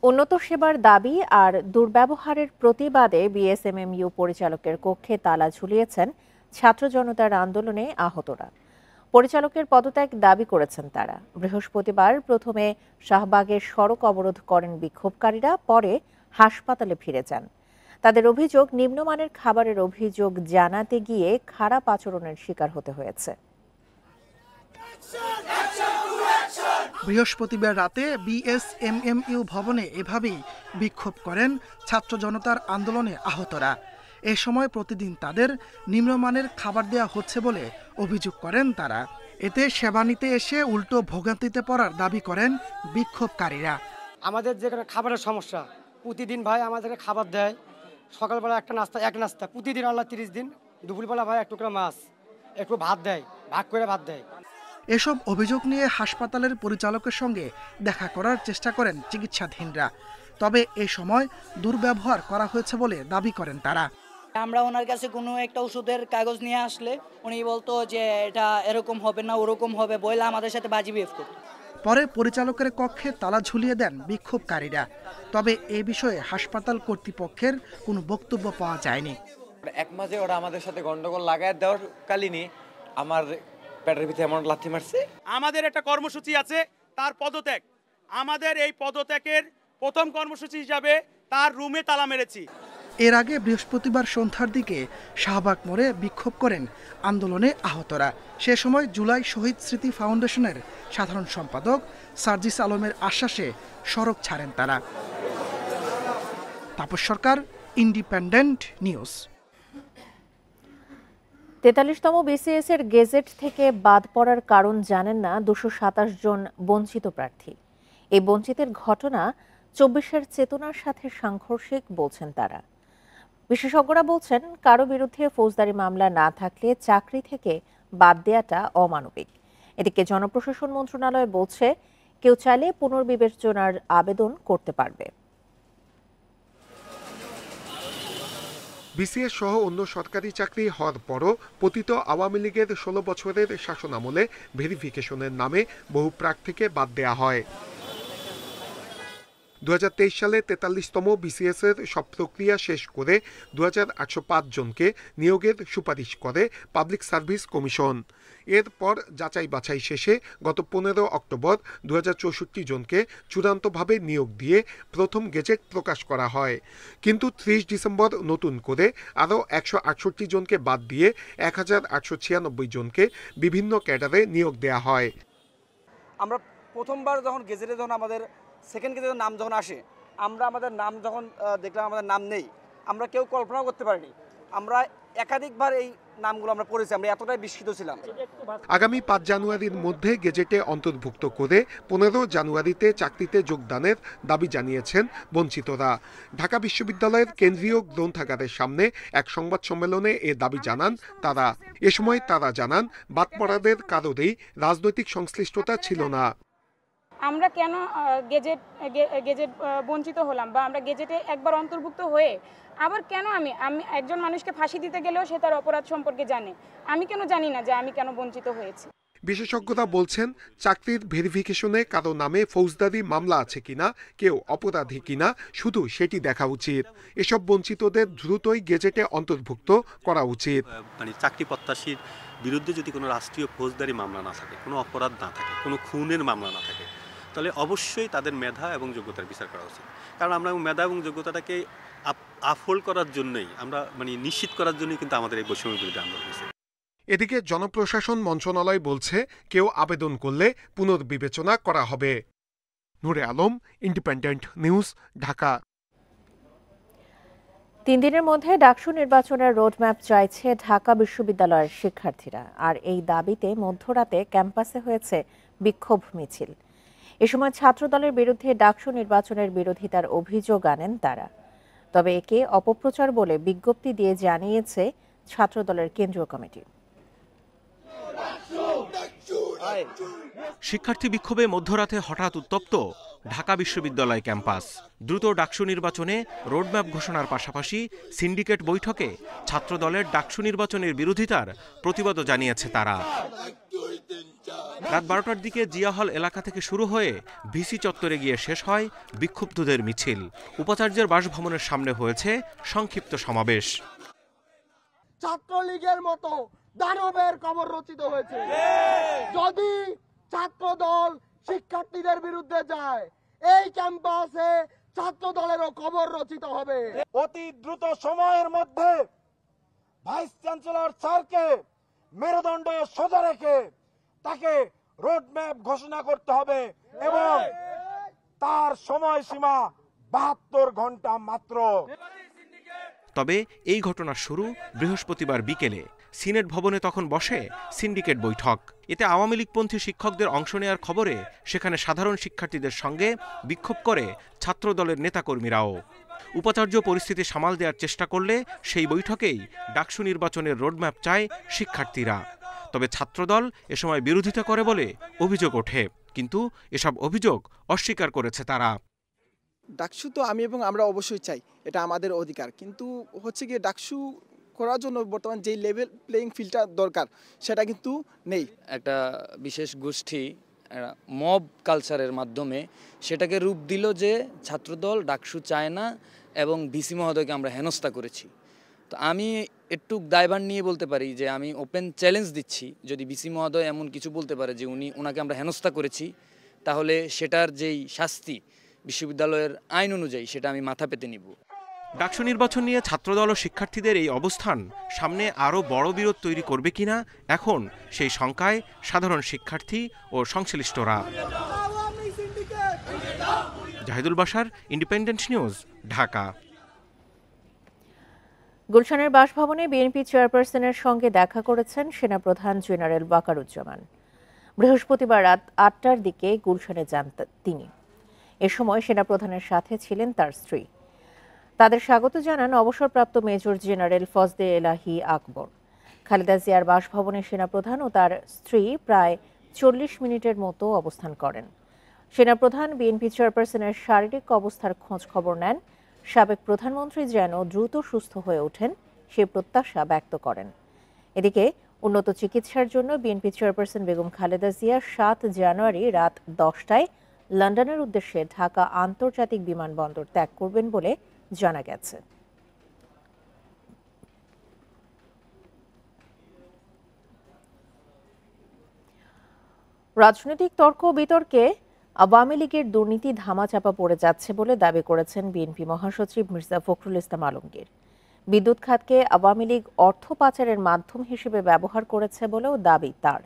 উন্নত সেবার দাবি আর দুর্ব্যবহারের প্রতিবাদে বিএসএমএমইউ পরিচালকের কক্ষে তালা ঝুলিয়েছেন ছাত্র জনতার আন্দোলনে আহতরা। পরিচালকের পদত্যাগ দাবি করেছেন তারা। বৃহস্পতিবার প্রথমে শাহবাগের সড়ক অবরোধ করেন বিক্ষোভকারীরা, পরে হাসপাতালে ফিরে যান। তাদের অভিযোগ, নিম্নমানের খাবারের অভিযোগ জানাতে গিয়ে খারাপ আচরণের শিকার হতে হয়েছে। বৃহস্পতিবার রাতে বিএসএমএমইউ ভবনে এভাবেই বিক্ষোভ করেন ছাত্র জনতার আন্দোলনে আহতরা। এ সময় প্রতিদিন তাদের নিম্নমানের খাবার দেওয়া হচ্ছে বলে অভিযোগ করেন তারা। এতে সেবা নিতে এসে উল্টো ভোগান্তিতে পড়ার দাবি করেন বিক্ষোভকারীরা। আমাদের যেখানে খাবারের সমস্যা, প্রতিদিন ভাই আমাদেরকে খাবার দেয়। সকালবেলা এক নাস্তা প্রতিদিন, আল্লাহ 30 দিন। দুপুরবেলা ভাই এক টুকরা মাছ, একটু ভাত দেয়, ভাগ করে ভাত দেয়। এসব অভিযোগ নিয়ে হাসপাতালের পরিচালকের সঙ্গে দেখা করার চেষ্টা করেন চিকিৎসাধীনরা। তবে এ সময় দুর্ব্যবহার করা হয়েছে বলে দাবি করেন তারা। আমরা ওনার কাছে কোনো একটা ওষুধের কাগজ নিয়ে আসলে উনি বলতো যে এটা এরকম হবে না, ওরকম হবে, বলে আমাদের সাথে বাজি বিহেভ করতো। পরে পরিচালকের কক্ষে তালা ঝুলিয়ে দেন বিক্ষোভকারীরা। তবে এ বিষয়ে হাসপাতাল কর্তৃপক্ষের কোনো বক্তব্য পাওয়া যায়নি। এক মাঝে ওরা আমাদের সাথে গন্ডগোল লাগায় দেওয়ার কালীনই আমার পেটের ভিতরে এমন লাথি মারছে। আমাদের একটা কর্মসূচি আছে, তার পদত্যাগ। আমাদের এই পদত্যাগের প্রথম কর্মসূচি হিসাবে তার রুমে তালা মেরেছি। এর আগে বৃহস্পতিবার সন্ধ্যার দিকে শাহবাগ মোড়ে বিক্ষোভ করেন আন্দোলনে আহতরা। সে সময় জুলাই শহীদ স্মৃতি ফাউন্ডেশনের সাধারণ সম্পাদক সার্জিস আলমের আশ্বাসে সড়ক ছাড়েন তারা। তাপস সরকার, ইন্ডিপেন্ডেন্ট নিউজ। 43তম বিসিএস এর গেজেট থেকে বাদ পড়ার কারণ জানেন না 227 জন বঞ্চিত প্রার্থী। এই বঞ্চিতের ঘটনা 24-এর চেতনার সাথে সাংঘর্ষিক বলছেন তারা। বিশেষজ্ঞরা বলছেন, কারো বিরুদ্ধে ফৌজদারি মামলা না থাকলে চাকরি থেকে বাদ দেওয়াটা অমানবিক। এদিকে জনপ্রশাসন মন্ত্রণালয় বলছে, কেউ চাইলে পুনর্বিবেচনার আবেদন করতে পারবে। বিসিএস সহ অন্য সরকারি চাকরি হওয়ার পরও পতিত আওয়ামী লীগের 16 বছরের শাসনামলে ভেরিফিকেশনের নামে বহু প্রার্থীকে বাদ দেয়া হয়। 2023 সালে 43তম বিসিএস এর সব প্রক্রিয়া শেষ করে 2805 জনকে নিয়োগের সুপারিশ করে পাবলিক সার্ভিস কমিশন। এরপর যাচাই বাছাই শেষে গত 15 অক্টোবর 2064 জনকে চূড়ান্তভাবে নিয়োগ দিয়ে প্রথম গেজেট প্রকাশ করা হয়। কিন্তু 30 ডিসেম্বর নতুন করে আরও 168 জনকে বাদ দিয়ে 1896 জনকে বিভিন্ন ক্যাডারে নিয়োগ দেয়া হয়। আমরা প্রথমবার যখন গেজেটে আমাদের সেকেন্ড গেজেটের নাম যখন আসে, আমাদের নাম যখন দেখলাম আমাদের নাম নেই, আমরা কেউ কল্পনাও করতে পারিনি। আমরা একাধিকবার এই নামগুলো আমরা পড়েছি, আমরা এতটাই বিস্মিত ছিলাম। আগামী 5 জানুয়ারির মধ্যে গেজেটে অন্তর্ভুক্ত করে 15 জানুয়ারিতে চাকরিতে যোগদানের দাবি জানিয়েছেন বঞ্চিতরা। ঢাকা বিশ্ববিদ্যালয়ের কেন্দ্রীয় গ্রন্থাগারের সামনে এক সংবাদ সম্মেলনে এ দাবি জানান তারা। এ সময় তারা জানান, বাদ পড়াদের কারোরই রাজনৈতিক সংশ্লিষ্টতা ছিল না। আমরা কেন গেজেট বঞ্চিত হলাম, বা আমরা গেজেটে একবার অন্তর্ভুক্ত হয়ে আবার কেন আমি একজন মানুষকে ফাঁসি দিতে গেলেও সে তার অপরাধ সম্পর্কে জানে, আমি কেন জানি না যে আমি কেন বঞ্চিত হয়েছি। বিশেষজ্ঞরা বলছেন, চাকরির ভেরিফিকেশনে কারো নামে ফৌজদারি মামলা আছে কিনা, কেউ অপরাধী কিনা, শুধু সেটি দেখা উচিত। এসব বঞ্চিতদের দ্রুতই গেজেটে অন্তর্ভুক্ত করা উচিত। মানে চাকরি প্রত্যাশীর বিরুদ্ধে যদি কোনো রাষ্ট্রীয় ফৌজদারি মামলা না থাকে, কোনো অপরাধ না থাকে, কোনো খুনের মামলা না থাকে, তাহলে অবশ্যই তাদের মেধা এবং যোগ্যতার বিচার করা উচিত। কারণ আমরা মেধা এবং যোগ্যতাটাকে আফোল্ড করার জন্যই, আমরা নিশ্চিত করার জন্যই কিন্তু আমাদের এই বৈষম্য বিরোধী আন্দোলন হয়েছে। এদিকে জনপ্রশাসন মন্ত্রণালয় বলছে, কেউ আবেদন করলে পুনর্বিবেচনা করা হবে। নূরে আলম, ইন্ডিপেন্ডেন্ট নিউজ, ঢাকা। 3 দিনের মধ্যে ডাকসু নির্বাচনের রোডম্যাপ চাইছে ঢাকা বিশ্ববিদ্যালয়ের শিক্ষার্থীরা। আর এই দাবিতে মধ্যরাতে ক্যাম্পাসে হয়েছে বিক্ষোভ মিছিল। এ সময় ছাত্রদলের বিরুদ্ধে ডাকসু নির্বাচনের বিরোধিতার অভিযোগ আনেন তারা। তবে একে অপপ্রচার বলে বিজ্ঞপ্তি দিয়ে জানিয়েছে ছাত্রদলের কেন্দ্রীয় কমিটি। শিক্ষার্থী বিক্ষোভে মধ্যরাতে হঠাৎ উত্তপ্ত ঢাকা বিশ্ববিদ্যালয় ক্যাম্পাস। দ্রুত ডাকসু নির্বাচনে রোডম্যাপ ঘোষণার পাশাপাশি সিন্ডিকেট বৈঠকে ছাত্রদলের ডাকসু নির্বাচনের বিরোধিতার প্রতিবাদও জানিয়েছে তারা। রাত 12টার দিকে জিয়া হল এলাকা থেকে শুরু হয়ে ভিসি চত্বরে গিয়ে শেষ হয় বিক্ষুব্ধদের মিছিল। উপাচার্যের বাসভবনের সামনে হয়েছে সংক্ষিপ্ত সমাবেশ। ছাত্রলীগের মতো দানবের কবর রচিত হয়েছে। যদি ছাত্রদল শিক্ষার্থীদের বিরুদ্ধে যায়, এই ক্যাম্পাসে ছাত্র দলেরও কবর রচিত হবে। অতি দ্রুত সময়ের মধ্যে ভাইস চ্যান্সেলর স্যারকে মেরুদণ্ড সোজা রেখে তাকে রোডম্যাপ ঘোষণা করতে হবে এবং তার সময়সীমা 72 ঘন্টা মাত্র। তবে এই ঘটনার শুরু বৃহস্পতিবার বিকেলে সিনেট ভবনে তখন বসে সিন্ডিকেট বৈঠক। এতে আওয়ামী লীগপন্থী শিক্ষকদের অংশ নেওয়ার খবরে সেখানে সাধারণ শিক্ষার্থীদের সঙ্গে বিক্ষোভ করে ছাত্রদলের নেতাকর্মীরাও। উপাচার্য পরিস্থিতি সামাল দেওয়ার চেষ্টা করলে সেই বৈঠকেই ডাকসু নির্বাচনের রোডম্যাপ চায় শিক্ষার্থীরা। তবে ছাত্রদল এ সময় বিরোধিতা করে বলে অভিযোগ ওঠে, কিন্তু এসব অভিযোগ অস্বীকার করেছে তারা। ডাকসু তো আমি এবং আমরা অবশ্যই চাই, এটা আমাদের অধিকার, কিন্তু হচ্ছে গিয়ে ডাকসু করার জন্য বর্তমান যেই লেভেল প্লেইং ফিল্ডটা দরকার সেটা কিন্তু নেই। একটা বিশেষ গোষ্ঠী মব কালচারের মাধ্যমে সেটাকে রূপ দিল যে ছাত্রদল ডাকসু চায় না এবং ভিসি মহোদয়কে আমরা হেনস্থা করেছি। তো আমি একটু দায়ভার নিয়ে বলতে পারি যে আমি ওপেন চ্যালেঞ্জ দিচ্ছি, যদি ভিসি মহোদয় এমন কিছু বলতে পারে যে ওনাকে আমরা হেনস্থা করেছি, তাহলে সেটার যেই শাস্তি বিশ্ববিদ্যালয়ের আইন অনুযায়ী সেটা আমি মাথা পেতে নিব। ডাকসু নির্বাচন নিয়ে ছাত্রদল ও শিক্ষার্থীদের এই অবস্থান সামনে আরও বড় বিরোধ তৈরি করবে কিনা এখন সেই শঙ্কায় সাধারণ শিক্ষার্থী ও সংশ্লিষ্টরা। Jahidul Bashar, Independent news, Dhaka. গুলশানের বাসভবনে বিএনপি চেয়ারপারসনের সঙ্গে দেখা করেছেন সেনাপ্রধান জেনারেল ওয়াকারুজ্জামান। বৃহস্পতিবার রাত 8টার দিকে গুলশানে যান তিনি। এ সময় সেনাপ্রধানের সাথে ছিলেন তার স্ত্রী। তাদের স্বাগত জানান অবসরপ্রাপ্ত মেজর জেনারেল ফজলে এলাহি আকবর। খালেদা জিয়ার বাসভবনে সেনাপ্রধান ও তার স্ত্রী প্রায় 40 মিনিটের মতো অবস্থান করেন। সেনাপ্রধান বিএনপি চেয়ারপারসনের শারীরিক অবস্থার খোঁজ খবর নেন। সাবেক প্রধানমন্ত্রী যেন দ্রুত সুস্থ হয়ে ওঠেন সে প্রত্যাশা ব্যক্ত করেন। এদিকে উন্নত চিকিৎসার জন্য বিএনপি চেয়ারপারসন বেগম খালেদা জিয়া 7 জানুয়ারি রাত 10টায় লন্ডনের উদ্দেশ্যে ঢাকা আন্তর্জাতিক বিমানবন্দর ত্যাগ করবেন বলে জানা গেছে। রাজনৈতিক তর্ক বিতর্কে আওয়ামী লীগের দুর্নীতি ধামাচাপা পড়ে যাচ্ছে বলে দাবি করেছেন বিএনপি মহাসচিব মির্জা ফখরুল ইসলাম আলমগীর। বিদ্যুৎ খাতকে আওয়ামী লীগ অর্থ পাচারের মাধ্যম হিসেবে ব্যবহার করেছে বলেও দাবি তার।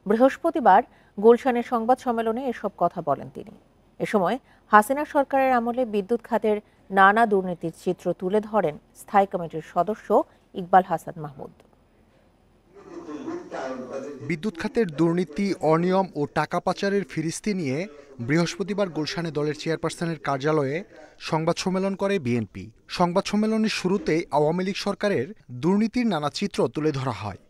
বৃহস্পতিবার গুলশানের সংবাদ সম্মেলনে এসব কথা বলেন তিনি। এ সময় হাসিনা সরকারের আমলে বিদ্যুৎ খাতের নানা দুর্নীতির চিত্র তুলে ধরেন স্থায়ী কমিটির সদস্য ইকবাল হাসান মাহমুদ। বিদ্যুৎ খাতের দুর্নীতি, অনিয়ম ও টাকা পাচারের ফিরিস্তি নিয়ে বৃহস্পতিবার গুলশানে দলের চেয়ারপারসনের কার্যালয়ে সংবাদ সম্মেলন করে বিএনপি। সংবাদ সম্মেলনের শুরুতেই আওয়ামী লীগ সরকারের দুর্নীতির নানা চিত্র তুলে ধরা হয়।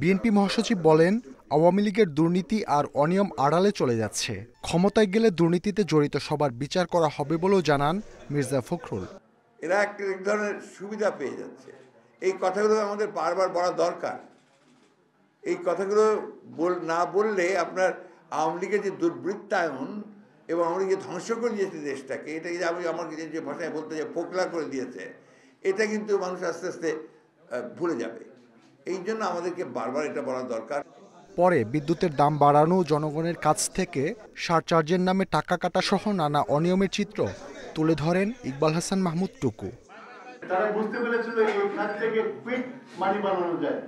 বিএনপি মহাসচিব বলেন, আওয়ামী লীগের দুর্নীতি আর অনিয়ম আড়ালে চলে যাচ্ছে। ক্ষমতায় গেলে দুর্নীতিতে জড়িত সবার বিচার করা হবে বলেও জানান মির্জা ফখরুল। এরা এক ধরনের সুবিধা পেয়ে যাচ্ছে। এই কথাগুলো আমাদের বারবার বলা দরকার। এই কথাগুলো না বললে আপনার আওয়ামী লীগের যে দুর্বৃত্তায়ন এবং আওয়ামী লীগের ধ্বংস করে দিয়েছে দেশটাকে, এটা আমি আমাকে যে ভাষায় বলতে যে ফোকলা করে দিয়েছে, এটা কিন্তু মানুষ আস্তে আস্তে ভুলে যাবে। এই জন্য আমাদেরকে বারবার এটা বলা দরকার। পরে বিদ্যুতের দাম বাড়ানো, জনগণের কাছ থেকে সারচার্জের নামে টাকা কাটা সহ নানা অনিয়মের চিত্র তুলে ধরেন ইকবাল হাসান মাহমুদ টুকু। তারা বুঝতে পেরেছিল এই খাত থেকে কুইক মানি বানানো যায়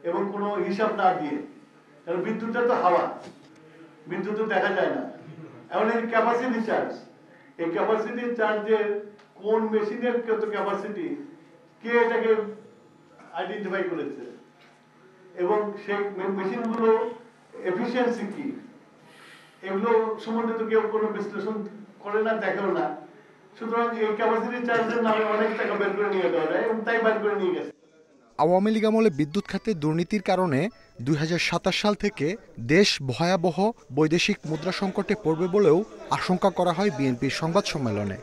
এবং কোনো হিসাব না দিয়ে, কারণ বিদ্যুৎটা তো হাওয়া, বিদ্যুৎ তো দেখা যায় না। এমন এই ক্যাপাসিটি চার্জ, এই ক্যাপাসিটি চার্জের কোন মেশিনের কত ক্যাপাসিটি, কে এটাকে আইডেন্টিফাই করেছে এবং সেই মেশিনগুলো এফিসিয়েন্সি কি, এগুলো সম্বন্ধে তো কেউ কোনো বিশ্লেষণ করে না, দেখেও না। সুতরাং এই ক্যাপাসিটি চার্জের নামে অনেক টাকা বের করে নিয়ে যাওয়া যায় এবং তাই বের করে নিয়ে গেছে। আওয়ামী লীগ আমলে বিদ্যুৎ খাতে দুর্নীতির কারণে 2027 সাল থেকে দেশ ভয়াবহ বৈদেশিক মুদ্রা সংকটে পড়বে বলেও আশঙ্কা করা হয় বিএনপির সংবাদ সম্মেলনে।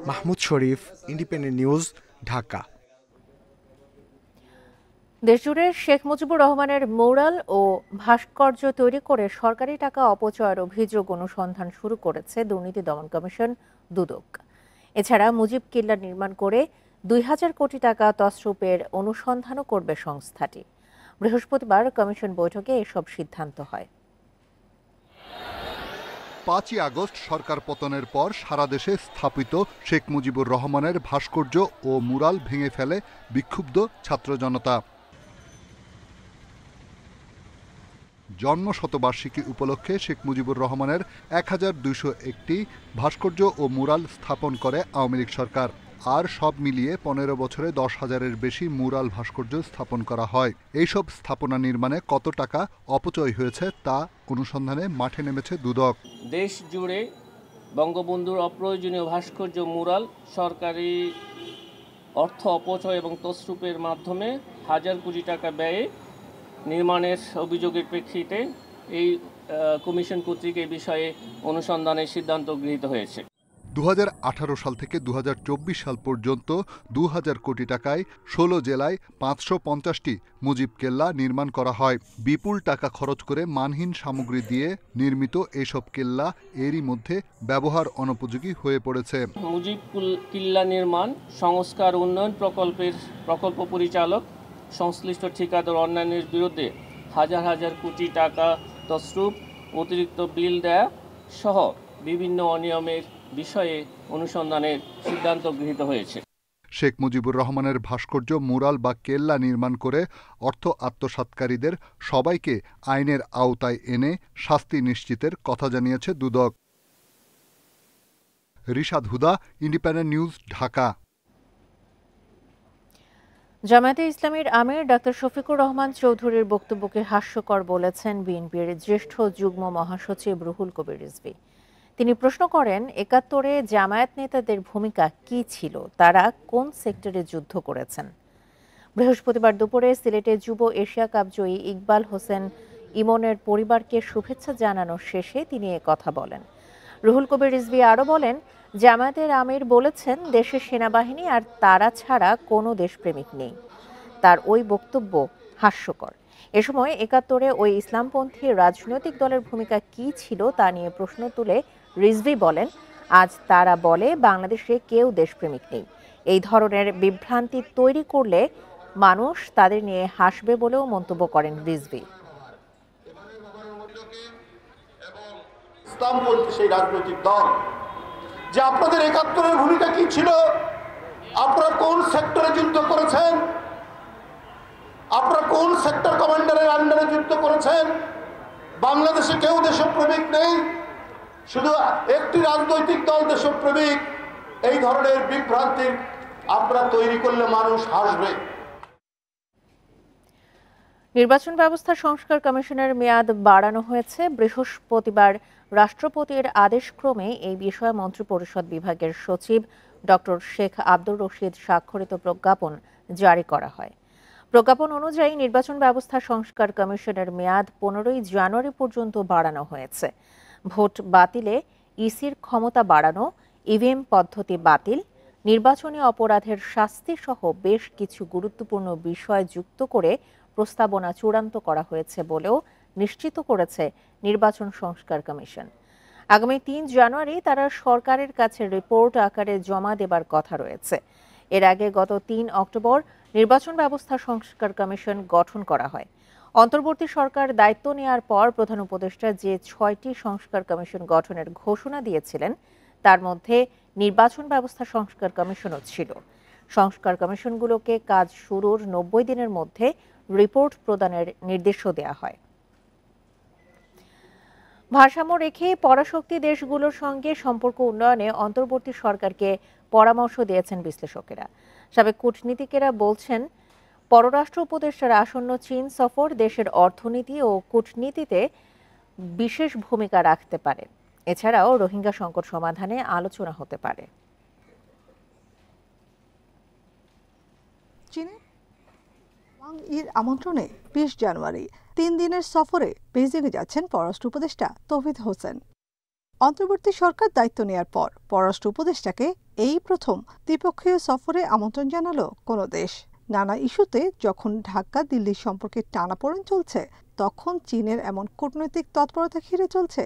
মাহমুদ শরীফ, ইন্ডিপেন্ডেন্ট নিউজ, ঢাকা। দেশজুড়ে শেখ মুজিবুর রহমানের ম্যুরাল ও ভাস্কর্য তৈরি করে সরকারি টাকা অপচয়ের অভিযোগ অনুসন্ধান শুরু করেছে দুর্নীতি দমন কমিশন দুদক। এছাড়া মুজিব কিল্লা নির্মাণ করে ২,০০০ কোটি টাকা তছরূপের অনুসন্ধানও করবে সংস্থাটি। বৃহস্পতিবার কমিশন বৈঠকে এসব সিদ্ধান্ত হয়। ৫ই আগস্ট সরকার পতনের পর সারা দেশে স্থাপিত শেখ মুজিবুর রহমানের ভাস্কর্য ও মুরাল ভেঙে ফেলে বিক্ষুব্ধ ছাত্র জনতা। জন্মশতবার্ষিকী উপলক্ষে শেখ মুজিবুর রহমানের ১,২০১টি ভাস্কর্য ও মুরাল স্থাপন করে আওয়ামী লীগ সরকার। আর সব মিলিয়ে ১৫ বছরে ১০,০০০-এর বেশি মুরাল ভাস্কর্য স্থাপন করা হয়। এইসব স্থাপনা নির্মাণে কত টাকা অপচয় হয়েছে তা অনুসন্ধানে মাঠে নেমেছে দুদক। দেশ জুড়ে বঙ্গবন্ধুর অপ্রয়োজনীয় ভাস্কর্য মুরাল সরকারি অর্থ অপচয় এবং তছরূপের মাধ্যমে হাজার কোটি টাকা ব্যয়ে নির্মাণের অভিযোগের প্রেক্ষিতে এই কমিশন কর্তৃক এই বিষয়ে অনুসন্ধানের সিদ্ধান্ত গৃহীত হয়েছে। ২০১৮ সাল থেকে ২০২৪ সাল পর্যন্ত ২,০০০ কোটি টাকায় ১৬ জেলায় ৫৫০টি মুজিব কেল্লা নির্মাণ করা হয়। বিপুল টাকা খরচ করে মানহীন সামগ্রী দিয়ে নির্মিত এসব কেল্লা এরই মধ্যে ব্যবহার অনুপযোগী হয়ে পড়েছে। মুজিব কিল্লা নির্মাণ সংস্কার উন্নয়ন প্রকল্প পরিচালক সংশ্লিষ্ট ঠিকাদার অন্যান্যের বিরুদ্ধে হাজার হাজার কোটি টাকা তছরূপ, অতিরিক্ত বিল দেয়া সহ বিভিন্ন অনিয়মের বিষয়ে অনুসন্ধানের সিদ্ধান্ত গৃহীত হয়েছে। শেখ মুজিবুর রহমানের ভাস্কর্য মুরাল বা কেল্লা নির্মাণ করে অর্থ আত্মসাৎকারীদের সবাইকে আইনের আওতায় এনে শাস্তি নিশ্চিতের কথা জানিয়েছে দুদক। রিশাদ হুদা, ইন্ডিপেন্ডেন্ট নিউজ, ঢাকা। জামায়াতে ইসলামীর আমির ডাক্তার শফিকুর রহমান চৌধুরীর বক্তব্যকে হাস্যকর বলেছেন বিএনপির জ্যেষ্ঠ যুগ্ম মহাসচিব রুহুল কবির রিজভী। তিনি প্রশ্ন করেন, ৭১-এ জামায়াত নেতাদের ভূমিকা কি ছিল, তারা কোন সেক্টরে যুদ্ধ করেছেন। বৃহস্পতিবার দুপুরে সিলেটে যুব এশিয়া কাপ জয়ী ইকবাল হোসেন ইমনের পরিবারকে শুভেচ্ছা জানানোর শেষে তিনি কথা বলেন। রুহুল কবির রিজভী আরও বলেন, জামায়াতের আমির বলেছেন দেশের সেনাবাহিনী আর তারা ছাড়া কোনো দেশপ্রেমিক নেই। তার ওই বক্তব্য হাস্যকর। এ সময় ৭১-এ ওই ইসলামপন্থী রাজনৈতিক দলের ভূমিকা কি ছিল তা নিয়ে প্রশ্ন তুলে রিজভী বলেন, আজ তারা বলে বাংলাদেশে কেউ দেশপ্রেমিক নেই। এই ধরনের বিভ্রান্তি তৈরি করলে মানুষ তাদের নিয়ে হাসবে বলেও মন্তব্য করেন রিজভী। ইসলামপন্থী সেই রাজনৈতিক দল যে আপনাদের ৭১-এর ভূমিকা কি ছিল, আপনারা কোন সেক্টরে যুদ্ধ করেছেন, আপনারা কোন সেক্টর কমান্ডারের আন্ডারে যুদ্ধ করেছেন। বাংলাদেশে কেউ দেশপ্রেমিক নেই, শুধু একটি রাজনৈতিক দল দেশপ্রেমিক। এই ধরনের বিভ্রান্তি আপনারা তৈরি করলে মানুষ হাসবে। নির্বাচন ব্যবস্থা সংস্কার কমিশনের মেয়াদ বাড়ানো হয়েছে। বৃহস্পতিবার রাষ্ট্রপতির আদেশক্রমে এই বিষয়ে মন্ত্রিপরিষদ বিভাগের সচিব ডক্টর শেখ আব্দুর রশিদ স্বাক্ষরিত প্রজ্ঞাপন জারি করা হয়। প্রজ্ঞাপন অনুযায়ী নির্বাচন ব্যবস্থা সংস্কার কমিশনের মেয়াদ ১৫ই জানুয়ারি পর্যন্ত বাড়ানো হয়েছে। ভোট বাতিলে ইসির ক্ষমতা বাড়ানো, ইভিএম পদ্ধতি বাতিল, নির্বাচনী অপরাধের শাস্তি সহ বেশ কিছু গুরুত্বপূর্ণ বিষয় যুক্ত করে প্রস্তাবনা চূড়ান্ত করা হয়েছে বলেও নিশ্চিত করেছে নির্বাচন সংস্কার কমিশন। আগামী ৩ জানুয়ারি তারা সরকারের কাছে রিপোর্ট আকারে জমা দেবার কথা রয়েছে। এর আগে গত ৩ অক্টোবর নির্বাচন ব্যবস্থা সংস্কার কমিশন গঠন করা হয়। অন্তর্বর্তী সরকার দায়িত্ব নেওয়ার পর প্রধান উপদেষ্টা যে ৬টি সংস্কার কমিশন গঠনের ঘোষণা দিয়েছিলেন তার মধ্যে নির্বাচন ব্যবস্থা সংস্কার কমিশনও ছিল। সংস্কার কমিশনগুলোকে কাজ শুরুর ৯০ দিনের মধ্যে রিপোর্ট প্রদানের নির্দেশও দেওয়া হয়। ভারসাম্য রেখে পরাশক্তি দেশগুলোর সঙ্গে সম্পর্ক উন্নয়নে অন্তর্বর্তী সরকারকে পরামর্শ দিয়েছেন বিশ্লেষকেরা। সাবেক কূটনীতিকেরা বলছেন, পররাষ্ট্র উপদেষ্টার আসন্ন চীন সফর দেশের অর্থনীতি ও কূটনীতিতে বিশেষ ভূমিকা রাখতে পারে। এছাড়াও রোহিঙ্গা সংকট সমাধানে আলোচনা হতে পারে। চীনে ওয়াং ইর আমন্ত্রণে ২০ জানুয়ারি ৩ দিনের সফরে বেইজিংয়ে যাচ্ছেন পররাষ্ট্র উপদেষ্টা তৌহিদ হোসেন। অন্তর্বর্তী সরকার দায়িত্ব নেয়ার পর পররাষ্ট্র উপদেষ্টাকে এই প্রথম দ্বিপক্ষীয় সফরে আমন্ত্রণ জানালো কোনো দেশ। নানা ইস্যুতে যখন ঢাকা দিল্লির সম্পর্কে টানাপোড়েন চলছে, তখন চীনের এমন কূটনৈতিক তৎপরতা ঘিরে চলছে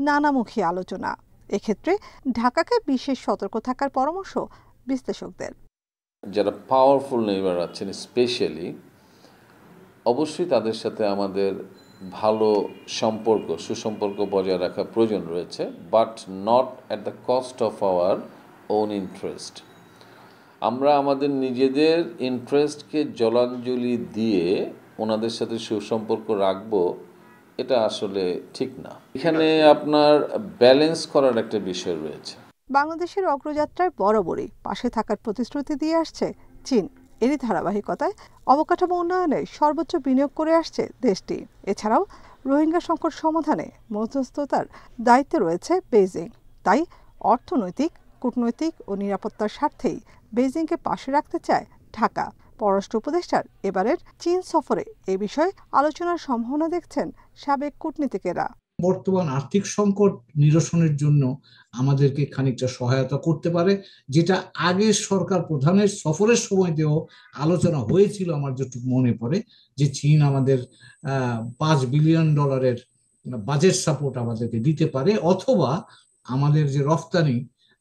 নানামুখী আলোচনা। এক্ষেত্রে ঢাকাকে বিশেষ সতর্ক থাকার পরামর্শ বিশ্লেষকদের। যারা পাওয়ারফুল নেইবার আছেন স্পেশালি, অবশ্যই তাদের সাথে আমাদের ভালো সম্পর্ক, সুসম্পর্ক বজায় রাখা প্রয়োজন রয়েছে, but not at the cost of our own interest. আমরা আমাদের নিজেদের ইন্টারেস্টকে জলাঞ্জলি দিয়ে ওনাদের সাথে সুসম্পর্ক রাখবো, এটা আসলে ঠিক না। এখানে আপনার ব্যালেন্স করার একটা বিষয় রয়েছে। বাংলাদেশের অগ্রযাত্রায় বরাবরই পাশে থাকার প্রতিশ্রুতি দিয়ে আসছে চীন। এরই ধারাবাহিকতায় অবকাঠামো উন্নয়নে সর্বোচ্চ বিনিয়োগ করে আসছে দেশটি। এছাড়াও রোহিঙ্গা সংকট সমাধানে মধ্যস্থতার দায়িত্বে রয়েছে বেইজিং। তাই অর্থনৈতিক, কূটনৈতিক ও নিরাপত্তার স্বার্থেই বেইজিংকে পাশে রাখতে চায় ঢাকা। পররাষ্ট্র উপদেষ্টার এবারের চীন সফরে এ বিষয়ে আলোচনার সম্ভাবনা দেখছেন সাবেক কূটনীতিকেরা। বর্তমান আর্থিক সংকট নিরসনের জন্য আমাদেরকে খানিকটা সহায়তা করতে পারে, যেটা আগের সরকার প্রধানের সফরের সময়তেও আলোচনা হয়েছিল। আমার যেটুকু মনে পড়ে যে চীন আমাদের $5 বিলিয়ন বাজেট সাপোর্ট আমাদেরকে দিতে পারে, অথবা আমাদের যে রফতানি,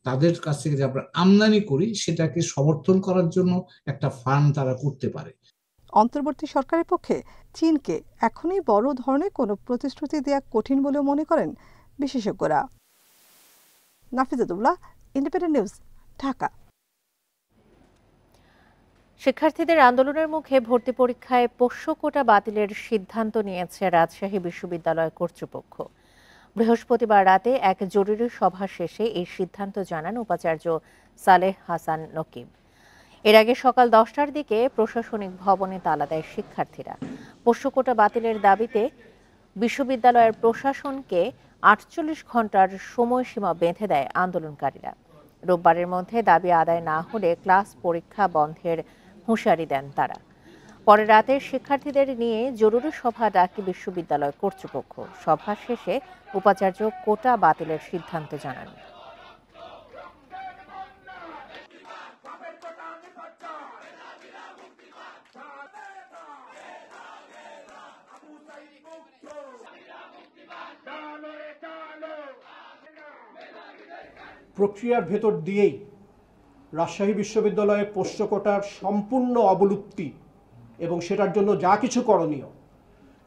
তাদের কাছ থেকে যে আমরা আমদানি করি, সেটাকে সমর্থন করার জন্য একটা ফান্ড তারা করতে পারে। অন্তর্বর্তী সরকারের পক্ষে চীনকে এখনই বড় ধরনের কোনো প্রতিশ্রুতি দেওয়া কঠিন বলে মনে করেন বিশেষজ্ঞরা। নাফিজাতুল্লাহ, ইন্ডিপেন্ডেন্ট নিউজ, ঢাকা। শিক্ষার্থীদের আন্দোলনের মুখে ভর্তি পরীক্ষায় পোষ্য কোটা বাতিলের সিদ্ধান্ত নিয়েছে রাজশাহী বিশ্ববিদ্যালয় কর্তৃপক্ষ। বৃহস্পতিবার রাতে এক জরুরি সভা শেষে এই সিদ্ধান্ত জানান উপাচার্য সালেহ হাসান নকিব। এর আগে সকাল 10টার দিকে প্রশাসনিক ভবনে তালা দেয় শিক্ষার্থীরা। পোষ্য কোটা বাতিলের দাবিতে বিশ্ববিদ্যালয়ের প্রশাসনকে 48 ঘন্টার সময়সীমা বেঁধে দেয় আন্দোলনকারীরা। রোববারের মধ্যে দাবি আদায় না হলে ক্লাস পরীক্ষা বন্ধের হুঁশিয়ারি দেন তারা। পরে রাতে শিক্ষার্থীদের নিয়ে জরুরি সভা ডাকে বিশ্ববিদ্যালয় কর্তৃপক্ষ। সভা শেষে উপাচার্য কোটা বাতিলের সিদ্ধান্ত জানান। প্রক্রিয়ার ভেতর দিয়েই রাজশাহী বিশ্ববিদ্যালয়ের পোষ্য কোটার সম্পূর্ণ অবলুপ্তি এবং সেটার জন্য যা কিছু করণীয়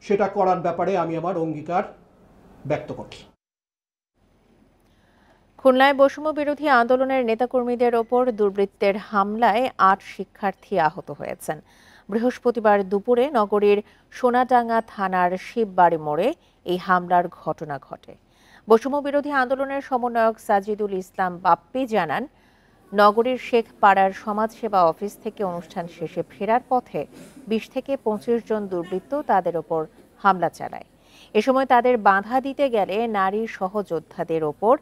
সেটা করার ব্যাপারে আমি আমার অঙ্গীকার ব্যক্ত করছি। খুলনায় বৈষম্য বিরোধী আন্দোলনের নেতাকর্মীদের ওপর দুর্বৃত্তের হামলায় 8 শিক্ষার্থী আহত হয়েছেন। বৃহস্পতিবার দুপুরে নগরীর সোনাডাঙ্গা থানার শিববাড়ি মোড়ে এই হামলার ঘটনা ঘটে। বৈষম্য বিরোধী আন্দোলনের সমন্বয়ক সাজিদুল ইসলাম বাপ্পি জানান, নগরীর শেখ পাড়ার সমাজসেবা অফিস থেকে অনুষ্ঠান শেষে ফেরার পথে 20 থেকে 25 জন দুর্বৃত্ত তাদের ওপর হামলা চালায়। এ সময় তাদের বাধা দিতে গেলে নারী সহযোদ্ধাদের ওপর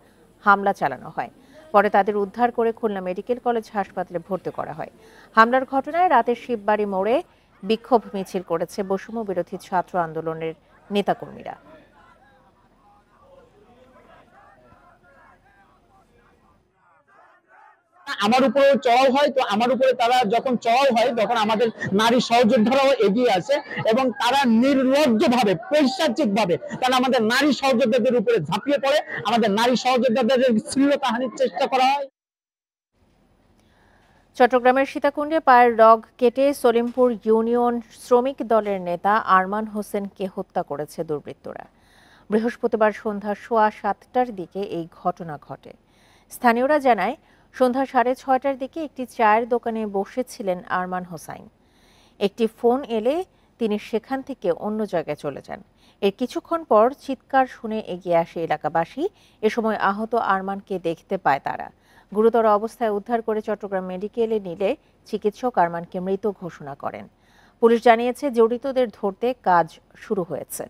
হামলা চালানো হয়। পরে তাদের উদ্ধার করে খুলনা মেডিকেল কলেজ হাসপাতালে ভর্তি করা হয়। হামলার ঘটনায় রাতে শিববাড়ি মোড়ে বিক্ষোভ মিছিল করেছে বৈষম্য বিরোধী ছাত্র আন্দোলনের নেতাকর্মীরা। আমার উপরে চড়াও হয়, তো আমার উপরে তারা যখন চড়াও হয় তখন আমাদের নারী সহযোদ্ধারাও এগিয়ে আসে এবং তারা নির্লজ্জভাবে, পৈশাচিকভাবে তারা আমাদের নারী সহযোদ্ধাদের উপরে ঝাঁপিয়ে পড়ে। আমাদের নারী সহযোদ্ধাদের শ্লীলতাহানির চেষ্টা করা হয়। চট্টগ্রামের সীতাকুণ্ডে পায়ের রগ কেটে সলিমপুর ইউনিয়ন শ্রমিক দলের নেতা আরমান হোসেনকে হত্যা করেছে দুর্বৃত্তরা। বৃহস্পতিবার সন্ধ্যা 7:15টার দিকে এই ঘটনা ঘটে। স্থানীয়রা জানায়, সন্ধ্যা 6:30টার দিকে একটি চায়ের দোকানে বসেছিলেন আরমান হোসাইন। একটি ফোন এলে তিনি সেখান থেকে অন্য জায়গায় চলে যান। এর কিছুক্ষণ পর চিৎকার শুনে এগিয়ে আসে এলাকাবাসী। এ সময় আহত আরমানকে দেখতে পায় তারা। গুরুতর অবস্থায় উদ্ধার করে চট্টগ্রাম মেডিকেলে নিলে চিকিৎসক আরমানকে মৃত ঘোষণা করেন। পুলিশ জানিয়েছে, জড়িতদের ধরতে কাজ শুরু হয়েছে।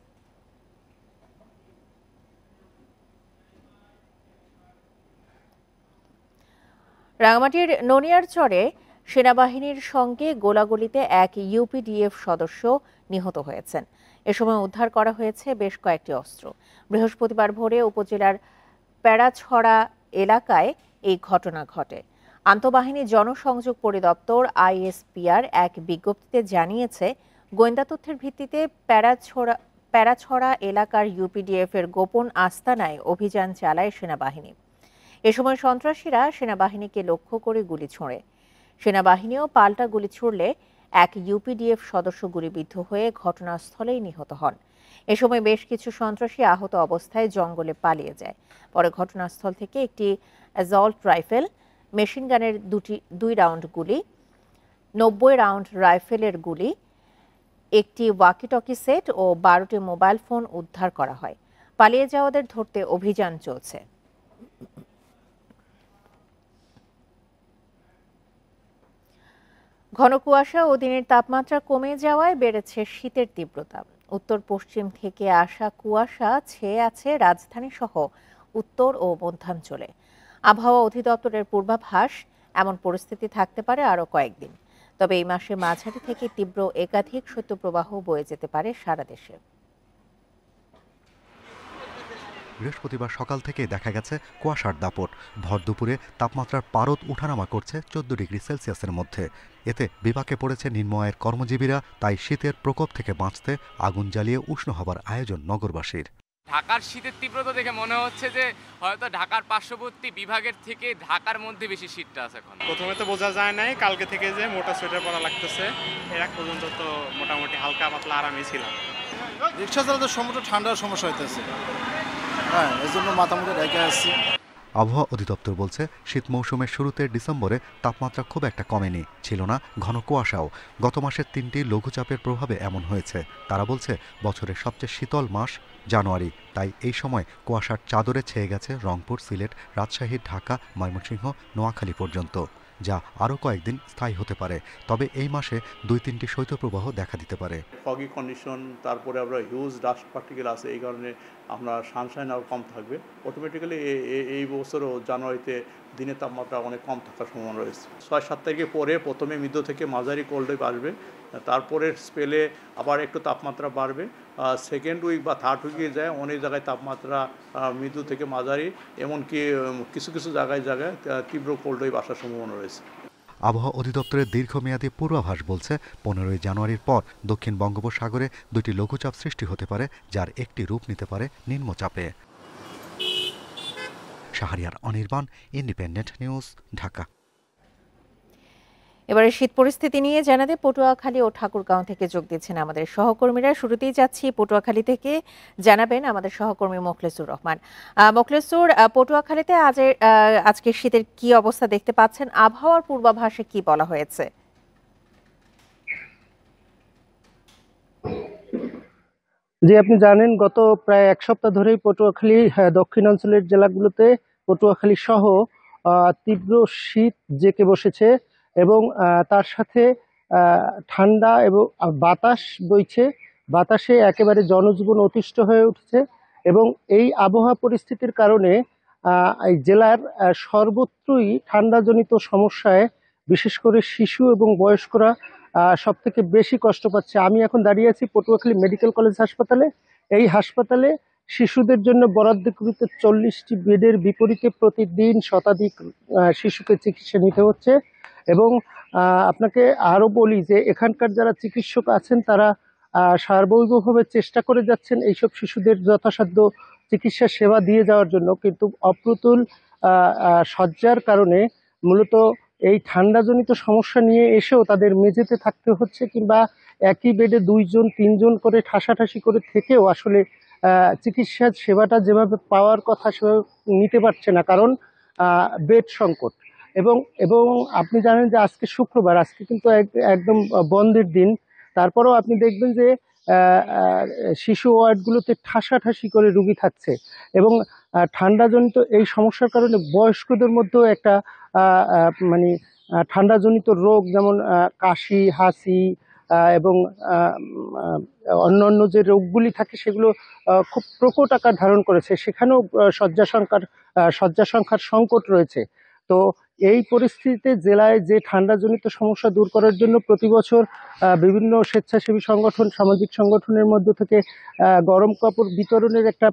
রাঙামাটির ননিয়ারচরে সেনাবাহিনীর সঙ্গে গোলাগুলিতে এক ইউপিডিএফ সদস্য নিহত হয়েছেন। এ সময় উদ্ধার করা হয়েছে বেশ কয়েকটি অস্ত্র। বৃহস্পতিবার ভোরে উপজেলার প্যাড়াছড়া এলাকায় এই ঘটনা ঘটে। আন্তঃবাহিনী জনসংযোগ পরিদপ্তর ISPR এক বিজ্ঞপ্তিতে জানিয়েছে, গোয়েন্দা তথ্যের ভিত্তিতে প্যারাছড়া এলাকার UPDF এর গোপন আস্তানায় অভিযান চালায় সেনাবাহিনী। এ সময় সন্ত্রাসীরা সেনাবাহিনীকে লক্ষ্য করে গুলি ছোড়ে। সেনাবাহিনীও পাল্টা গুলি ছুড়লে এক UPDF সদস্য গুলিবিদ্ধ হয়ে ঘটনাস্থলেই নিহত হন। এ সময় বেশ কিছু সন্ত্রাসী আহত অবস্থায় জঙ্গলে পালিয়ে যায়। পরে ঘটনাস্থল থেকে একটি অ্যাসল্ট রাইফেল, মেশিনগানের 2 রাউন্ড গুলি, 90 রাউন্ড রাইফেলের গুলি, একটি ওয়াকিটকি সেট ও 12টি মোবাইল ফোন উদ্ধার করা হয়। পালিয়ে যাওয়াদের ধরতে অভিযান চলছে। ঘন কুয়াশা ও দিনের তাপমাত্রা কমে যাওয়ায় বেড়েছে শীতের তীব্রতা। উত্তর পশ্চিম থেকে আসা কুয়াশা ছেয়ে আছে রাজধানী সহ উত্তর ও মধ্যাঞ্চলে। আবহাওয়া অধিদপ্তরের পূর্বাভাস, এমন পরিস্থিতি থাকতে পারে আরও কয়েকদিন। তবে এই মাসে মাঝারি থেকে তীব্র একাধিক শৈত্যপ্রবাহ বয়ে যেতে পারে সারা দেশে। বৃহস্পতিবার সকাল থেকে দেখা গেছে কুয়াশার দাপট। ভর দুপুরে তাপমাত্রার পারদ উঠানামা করছে 14 ডিগ্রি সেলসিয়াসের মধ্যে। এতে বিপাকে পড়েছে নিম্ন আয়ের কর্মজীবীরা। তাই শীতের প্রকোপ থেকে বাঁচতে আগুন জ্বালিয়ে উষ্ণ হবার আয়োজন নগরবাসীর। ঢাকার শীতের তীব্রতা দেখে মনে হচ্ছে যে হয়তো ঢাকার পার্শ্ববর্তী বিভাগের থেকে ঢাকার মধ্যে বেশি শীতটা আছে এখন। প্রথমে তো বোঝা যায় নাই, কালকে থেকে যে মোটা সোয়েটার পরা লাগতেছে। এর এক পর্যন্ত তো মোটামুটি হালকা পাতলা আরামই ছিলাম। রিক্সা চালাতে সমস্যা, ঠান্ডার সমস্যা হইতেছে, হ্যাঁ, এই জন্য মাথা মুখে রেখে আসছি। আবহাওয়া অধিদপ্তর বলছে, শীত মৌসুমের শুরুতে ডিসেম্বরে তাপমাত্রা খুব একটা কমেনি, ছিল না ঘন কুয়াশাও। গত মাসের 3টি লঘুচাপের প্রভাবে এমন হয়েছে। তারা বলছে, বছরের সবচেয়ে শীতল মাস জানুয়ারি। তাই এই সময় কুয়াশার চাদরে ছেয়ে গেছে রংপুর, সিলেট, রাজশাহী, ঢাকা, ময়মনসিংহ, নোয়াখালী পর্যন্ত, যা আরও কয়েকদিন স্থায়ী হতে পারে। তবে এই মাসে 2-3টি শৈত্যপ্রবাহ দেখা দিতে পারে। ফগি কন্ডিশন, তারপরে আমরা হিউজ ডাস্ট পার্টিকেল আছে, এই কারণে আমরা সানশাইন আরও কম থাকবে। অটোমেটিক্যালি এই বছরও জানুয়ারিতে দিনের তাপমাত্রা অনেক কম থাকার সম্ভাবনা রয়েছে। 6-7 তারিখে পরে প্রথমে মৃদু থেকে মাঝারি কোল্ড ওয়েভ আসবে, তারপরে স্পেলে আবার একটু তাপমাত্রা বাড়বে। সেকেন্ড উইক বা থার্ড উইকে যায় অনেক জায়গায় তাপমাত্রা মৃদু থেকে মাঝারি, এমনকি কিছু কিছু জায়গায় তীব্র কোল্ড ওয়েভ আসার সম্ভাবনা রয়েছে। আবহাওয়া অধিদপ্তরের দীর্ঘমেয়াদী পূর্বাভাস বলছে, 15 জানুয়ারির পর দক্ষিণ বঙ্গোপসাগরে 2টি লঘুচাপ সৃষ্টি হতে পারে, যার একটি রূপ নিতে পারে নিম্নচাপে। Shahriar Anirban, independent news, Dhaka. এবারে শীত পরিস্থিতি নিয়ে জানাতে পটুয়াখালী ও ঠাকুরগাঁও থেকে যোগ দিচ্ছেন আমাদের সহকর্মীরা। শুরুতেই যাচ্ছি পটুয়াখালী থেকে, জানাবেন আমাদের সহকর্মী মোখলেসুর রহমান। মোখলেসুর, পটুয়াখালীতে আজকে শীতের কি অবস্থা দেখতে পাচ্ছেন? আবহাওয়ার পূর্বাভাসে কি বলা হয়েছে? যে আপনি জানেন, গত প্রায় 1 সপ্তাহ ধরেই পটুয়াখালী দক্ষিণাঞ্চলের জেলাগুলোতে পটুয়াখালী সহ তীব্র শীত জেঁকে বসেছে এবং তার সাথে ঠান্ডা এবং বাতাস বইছে। বাতাসে একেবারে জনজীবন অতিষ্ঠ হয়ে উঠেছে এবং এই আবহাওয়া পরিস্থিতির কারণে এই জেলার সর্বত্রই ঠান্ডাজনিত সমস্যায় বিশেষ করে শিশু এবং বয়স্করা সব থেকে বেশি কষ্ট পাচ্ছে। আমি এখন দাঁড়িয়ে আছি পটুয়াখালী মেডিকেল কলেজ হাসপাতালে। এই হাসপাতালে শিশুদের জন্য বরাদ্দকৃত 40টি বেডের বিপরীতে প্রতিদিন শতাধিক শিশুকে চিকিৎসা নিতে হচ্ছে এবং আপনাকে আরও বলি যে এখানকার যারা চিকিৎসক আছেন তারা সার্বজনীনভাবে চেষ্টা করে যাচ্ছেন এইসব শিশুদের যথাসাধ্য চিকিৎসা সেবা দিয়ে যাওয়ার জন্য, কিন্তু অপ্রতুল শয্যার কারণে মূলত এই ঠান্ডাজনিত সমস্যা নিয়ে এসেও তাদের মেঝেতে থাকতে হচ্ছে কিংবা একই বেডে 2-3 জন করে ঠাসাঠাসি করে থেকেও আসলে চিকিৎসা সেবাটা যেভাবে পাওয়ার কথা সেভাবে নিতে পারছে না, কারণ বেড সংকট। এবং আপনি জানেন যে আজকে শুক্রবার, আজকে কিন্তু একদম বন্ধের দিন। তারপরেও আপনি দেখবেন যে শিশু ওয়ার্ডগুলোতে ঠাসাঠাসি করে রুগী থাকছে এবং ঠান্ডাজনিত এই সমস্যার কারণে বয়স্কদের মধ্যেও একটা মানে ঠান্ডাজনিত রোগ, যেমন কাশি, হাঁচি এবং অন্যান্য যে রোগগুলি থাকে সেগুলো খুব প্রকট আকার ধারণ করেছে। সেখানেও শয্যা সংখ্যার সংকট রয়েছে। তো এই পরিস্থিতিতে জেলায় যে ঠান্ডাজনিত সমস্যা দূর করার জন্য প্রতি বছর বিভিন্ন স্বেচ্ছাসেবী সংগঠন, সামাজিক সংগঠনের মধ্য থেকে গরম কাপড় বিতরণের একটা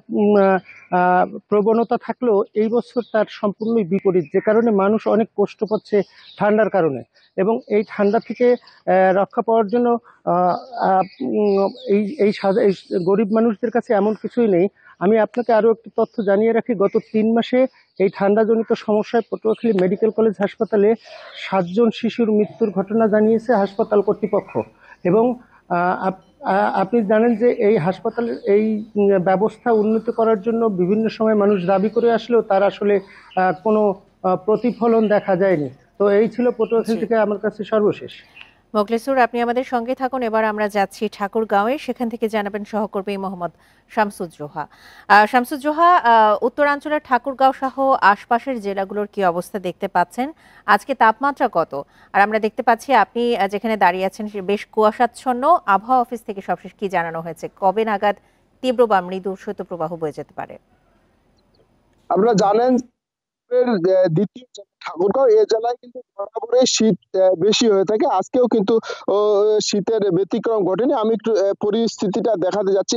প্রবণতা থাকলেও এই বছর তার সম্পূর্ণই বিপরীত, যে কারণে মানুষ অনেক কষ্ট পাচ্ছে ঠান্ডার কারণে। এবং এই ঠান্ডা থেকে রক্ষা পাওয়ার জন্য এই গরিব মানুষদের কাছে এমন কিছুই নেই। আমি আপনাকে আরও একটি তথ্য জানিয়ে রাখি, গত 3 মাসে এই ঠান্ডাজনিত সমস্যায় পটুয়াখালী মেডিকেল কলেজ হাসপাতালে 7 জন শিশুর মৃত্যুর ঘটনা জানিয়েছে হাসপাতাল কর্তৃপক্ষ। এবং আপনি জানেন যে এই হাসপাতালের এই ব্যবস্থা উন্নত করার জন্য বিভিন্ন সময় মানুষ দাবি করে আসলেও তার আসলে কোনো প্রতিফলন দেখা যায়নি। তো এই ছিল পটুয়াখালী থেকে আমার কাছে সর্বশেষ। মোখলেসুর, আপনি আমাদের সঙ্গে থাকুন। এবার আমরা যাচ্ছি ঠাকুরগাঁওয়ে, সেখান থেকে জানাবেন সহকর্মী মোহাম্মদ শামসুজ্জোহা। শামসুজ্জোহা, উত্তরাঞ্চলের ঠাকুরগাঁও সহ আশপাশের জেলাগুলোর কি অবস্থা দেখতে পাচ্ছেন? আজকে তাপমাত্রা কত? আর আমরা দেখতে পাচ্ছি আপনি যেখানে দাঁড়িয়ে আছেন বেশ কুয়াশাচ্ছন্ন। আবহাওয়া অফিস থেকে সবশেষ কি জানানো হয়েছে? কবে নাগাদ তীব্র বা মৃদু শৈত্যপ্রবাহ বয়ে যেতে পারে? আপনারা জানেন দ্বিতীয় ঠাকুরগাঁও এই জেলায় কিন্তু বরাবরই শীত বেশি হয়ে থাকে। আজকেও কিন্তু শীতের ব্যতিক্রম ঘটেনি। আমি একটু পরিস্থিতিটা দেখাতে যাচ্ছি।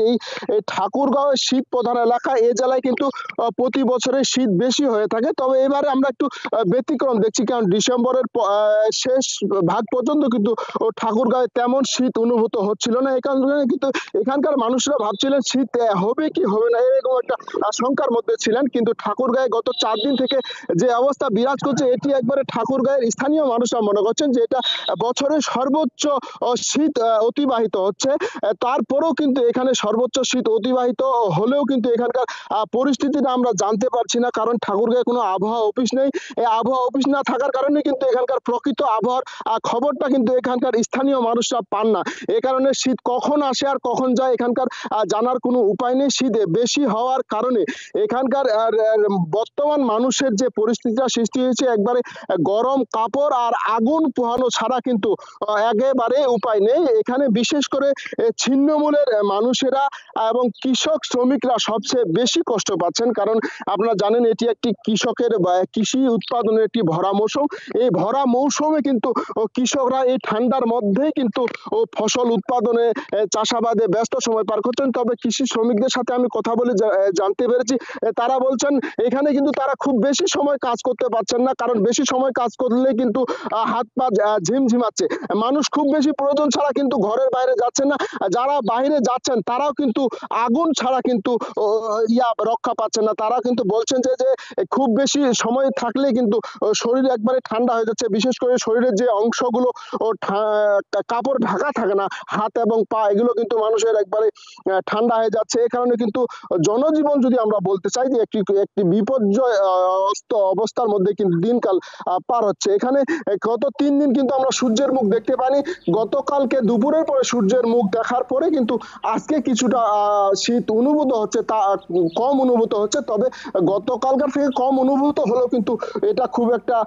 এই ঠাকুরগাঁও শীত প্রধান এলাকা, এই জেলায় কিন্তু প্রতি বছরে শীত বেশি হয়ে থাকে। তবে এবারে আমরা একটু ব্যতিক্রম দেখছি, কারণ ডিসেম্বরের শেষ ভাগ পর্যন্ত কিন্তু ঠাকুরগাঁওয়ে তেমন শীত অনুভূত হচ্ছিল না। এই কারণে কিন্তু এখানকার মানুষরা ভাবছিলেন শীত হবে কি হবে না, এরকম একটা আশঙ্কার মধ্যে ছিলেন। কিন্তু ঠাকুরগাঁয়ে গত 4 দিন থেকে যে অবস্থা বিরাজ করছে, এটি একবারে ঠাকুরগাঁয়ের স্থানীয় মানুষরা মনে করছেন যে এটা বছরের সর্বোচ্চ শীত অতিবাহিত হচ্ছে। তারপরেও কিন্তু এখানে সর্বোচ্চ শীত অতিবাহিত হলেও কিন্তু এখানকার পরিস্থিতিটা আমরা জানতে পারছি না, কারণ ঠাকুরগাঁয়ে কোনো আবহাওয়া অফিস নেই। এই আবহাওয়া অফিস না থাকার কারণে কিন্তু এখানকার প্রকৃত আবহাওয়ার খবরটা কিন্তু এখানকার স্থানীয় মানুষরা পান না। এ কারণে শীত কখন আসে আর কখন যায় এখানকার জানার কোনো উপায় নেই। শীত বেশি হওয়ার কারণে এখানকার বর্তমান মানুষের যে পরিস্থিতিটা সৃষ্টি হয়েছে, একবারে গরম কাপড় আর আগুন পোহানো ছাড়া কিন্তু একেবারে উপায় নেই। এখানে বিশেষ করে ছিন্নমূলের মানুষেরা এবং কৃষক শ্রমিকরা সবচেয়ে বেশি কষ্ট পাচ্ছেন, কারণ আপনারা জানেন এটি একটি কৃষকের কৃষি উৎপাদনের একটি ভরা মৌসুম। এই ভরা মৌসুমে কিন্তু কৃষকরা এই ঠান্ডার মধ্যেই কিন্তু ফসল উৎপাদনে চাষাবাদে ব্যস্ত সময় পার করছেন। তবে কৃষি শ্রমিকদের সাথে আমি কথা বলে জানতে পেরেছি, তারা বলছেন এখানে কিন্তু তারা খুব বেশি সময় কাজ করতে পারছেন না, কারণ বেশি সময় কাজ করলে কিন্তু হাত পা ঝিমঝিমাচ্ছে। মানুষ খুব বেশি প্রয়োজন ছাড়া কিন্তু ঘরের বাইরে যাচ্ছেন না। যারা বাইরে যাচ্ছেন তারাও কিন্তু আগুন ছাড়া কিন্তু রক্ষা পাচ্ছেন না। তারা কিন্তু বলছেন যে খুব বেশি সময় থাকলে কিন্তু শরীর একবারে ঠান্ডা হয়ে যাচ্ছে। বিশেষ করে শরীরের যে অংশগুলো কাপড় ঢাকা থাকে না, হাত এবং পা, এগুলো কিন্তু মানুষের একবারে ঠান্ডা হয়ে যাচ্ছে। এই কারণে কিন্তু জনজীবন যদি আমরা বলতে চাই যে একটি বিপর্যয় অবস্থার মধ্যে কিন্তু দিনকাল পার হচ্ছে। এখানে গত 3 দিন কিন্তু আমরা সূর্যের মুখ দেখতে পাইনি। গতকালকে দুপুরের পরে সূর্যের মুখ দেখার পরে কিন্তু আজকে কিছুটা শীত অনুভূত হচ্ছে, তা কম অনুভূত হচ্ছে। তবে গতকালকার থেকে কম অনুভূত হলেও কিন্তু এটা খুব একটা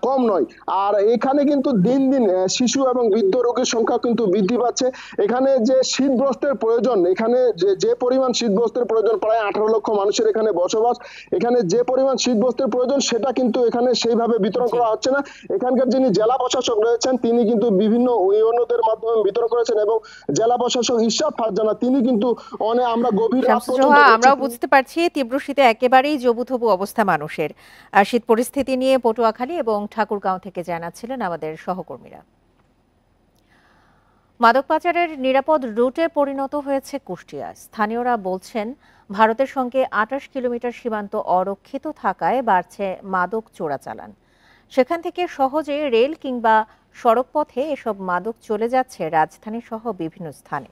কম নয়। আর এখানে কিন্তু দিন দিন শিশু এবং বৃদ্ধ রোগীর সংখ্যা কিন্তু বৃদ্ধি পাচ্ছে। এখানে যে শীতবস্ত্রের প্রয়োজন, এখানে যে পরিমাণ শীতবস্ত্রের প্রয়োজন, প্রায় 18 লক্ষ মানুষের এখানে বসবাস, এখানে যে পরিমাণ শীতবস্ত্রের প্রয়োজন সেটা কিন্তু এখানে সেইভাবে বিতরণ করা হচ্ছে না। এখানকার যিনি জেলা প্রশাসক রয়েছেন তিনি কিন্তু বিভিন্ন ইউনোদের মাধ্যমে বিতরণ করেছেন, এবং জেলা প্রশাসক ইরশাদ ফারজানা তিনি কিন্তু আমরা গভীর আমরাও বুঝতে পারছি তীব্র শীতে একেবারেই জবুথবু অবস্থা মানুষের। শীত পরিস্থিতি নিয়ে পটুয়াখালী এবং ঠাকুরগাঁও থেকে জানাচ্ছিলেন আমাদের সহকর্মীরা। মাদক পাচারের নিরাপদ রুটে পরিণত হয়েছে কুষ্টিয়া। স্থানীয়রা বলছেন ভারতের সঙ্গে 28 কিলোমিটার সীমান্ত অরক্ষিত থাকায় বাড়ছে মাদক চোরাচালান। সেখান থেকে সহজে রেল কিংবা সড়ক পথে এসব মাদক চলে যাচ্ছে রাজধানী সহ বিভিন্ন স্থানে।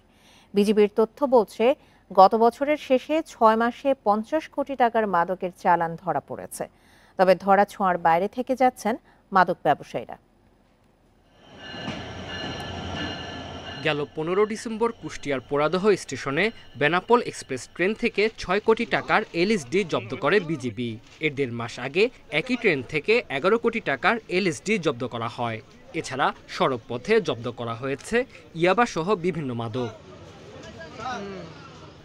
বিজিবির তথ্য বলছে গত বছরের শেষে 6 মাসে 50 কোটি টাকার মাদকের চালান ধরা পড়েছে। তবে ধরা ছোঁয়ার বাইরে থেকে যাচ্ছেন মাদক ব্যবসায়ীরা। গেল 15 ডিসেম্বর কুষ্টিয়ার পোড়াদহ স্টেশনে বেনাপোল এক্সপ্রেস ট্রেন থেকে 6 কোটি টাকার এলএসডি জব্দ করে বিজিবি। এর 1.5 মাস আগে একই ট্রেন থেকে 11 কোটি টাকার এলএসডি জব্দ করা হয়। এছাড়া সড়ক পথে জব্দ করা হয়েছে ইয়াবা সহ বিভিন্ন মাদক।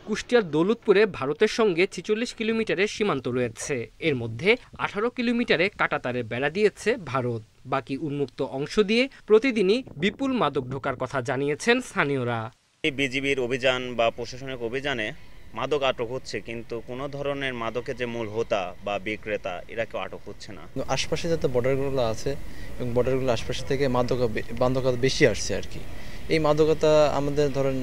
কুষ্টিয়ার দৌলতপুরে ভারতের সঙ্গে ৪৬ কিলোমিটারের সীমান্ত রয়েছে। এর মধ্যে ১৮ কিলোমিটারে কাঁটাতারের বেড়া দিয়েছে ভারত। বাকি উন্মুক্ত অংশ দিয়ে প্রতিদিনই বিপুল মাদক ঢোকার কথা জানিয়েছেন স্থানীয়রা। বিজিবির অভিযান বা প্রশাসনিক অভিযানে মাদক আটক হচ্ছে, কিন্তু কোনো ধরনের মাদকের যে মূল হোতা বা বিক্রেতা এরা কেউ আটক হচ্ছে না। আশপাশে যাতে বর্ডারগুলো আছে এবং বর্ডারগুলো আশপাশে থেকে মাদকতা বেশি আসছে আর কি। এই মাদকতা আমাদের ধরেন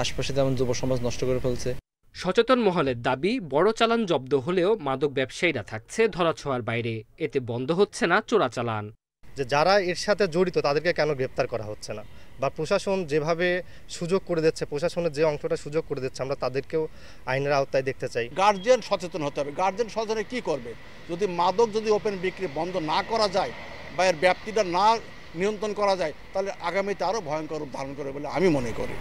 আশপাশে যেমন যুব সমাজ নষ্ট করে ফেলছে। সচেতন মহলের দাবি, বড় চালান জব্দ হলেও মাদক ব্যবসায়ীরা থাকছে ধরাছোঁয়ার বাইরে। এতে বন্ধ হচ্ছে না চোরাচালান। যে যারা এর সাথে জড়িত তাদেরকে কেন গ্রেপ্তার করা হচ্ছে না, বা প্রশাসন যেভাবে সুযোগ করে দিচ্ছে, প্রশাসনের যে অংশটা সুযোগ করে দিচ্ছে, আমরা তাদেরকেও আইনের আওতায় দেখতে চাই। গার্জিয়ান সচেতন হতে হবে। গার্জিয়ান সচেতন কি করবে? যদি মাদক যদি ওপেন বিক্রি বন্ধ না করা যায় বা এর ব্যাপ্তিটা না নিয়ন্ত্রণ করা যায়, তাহলে আগামীতে আরও ভয়ঙ্কর রূপ ধারণ করবে বলে আমি মনে করি।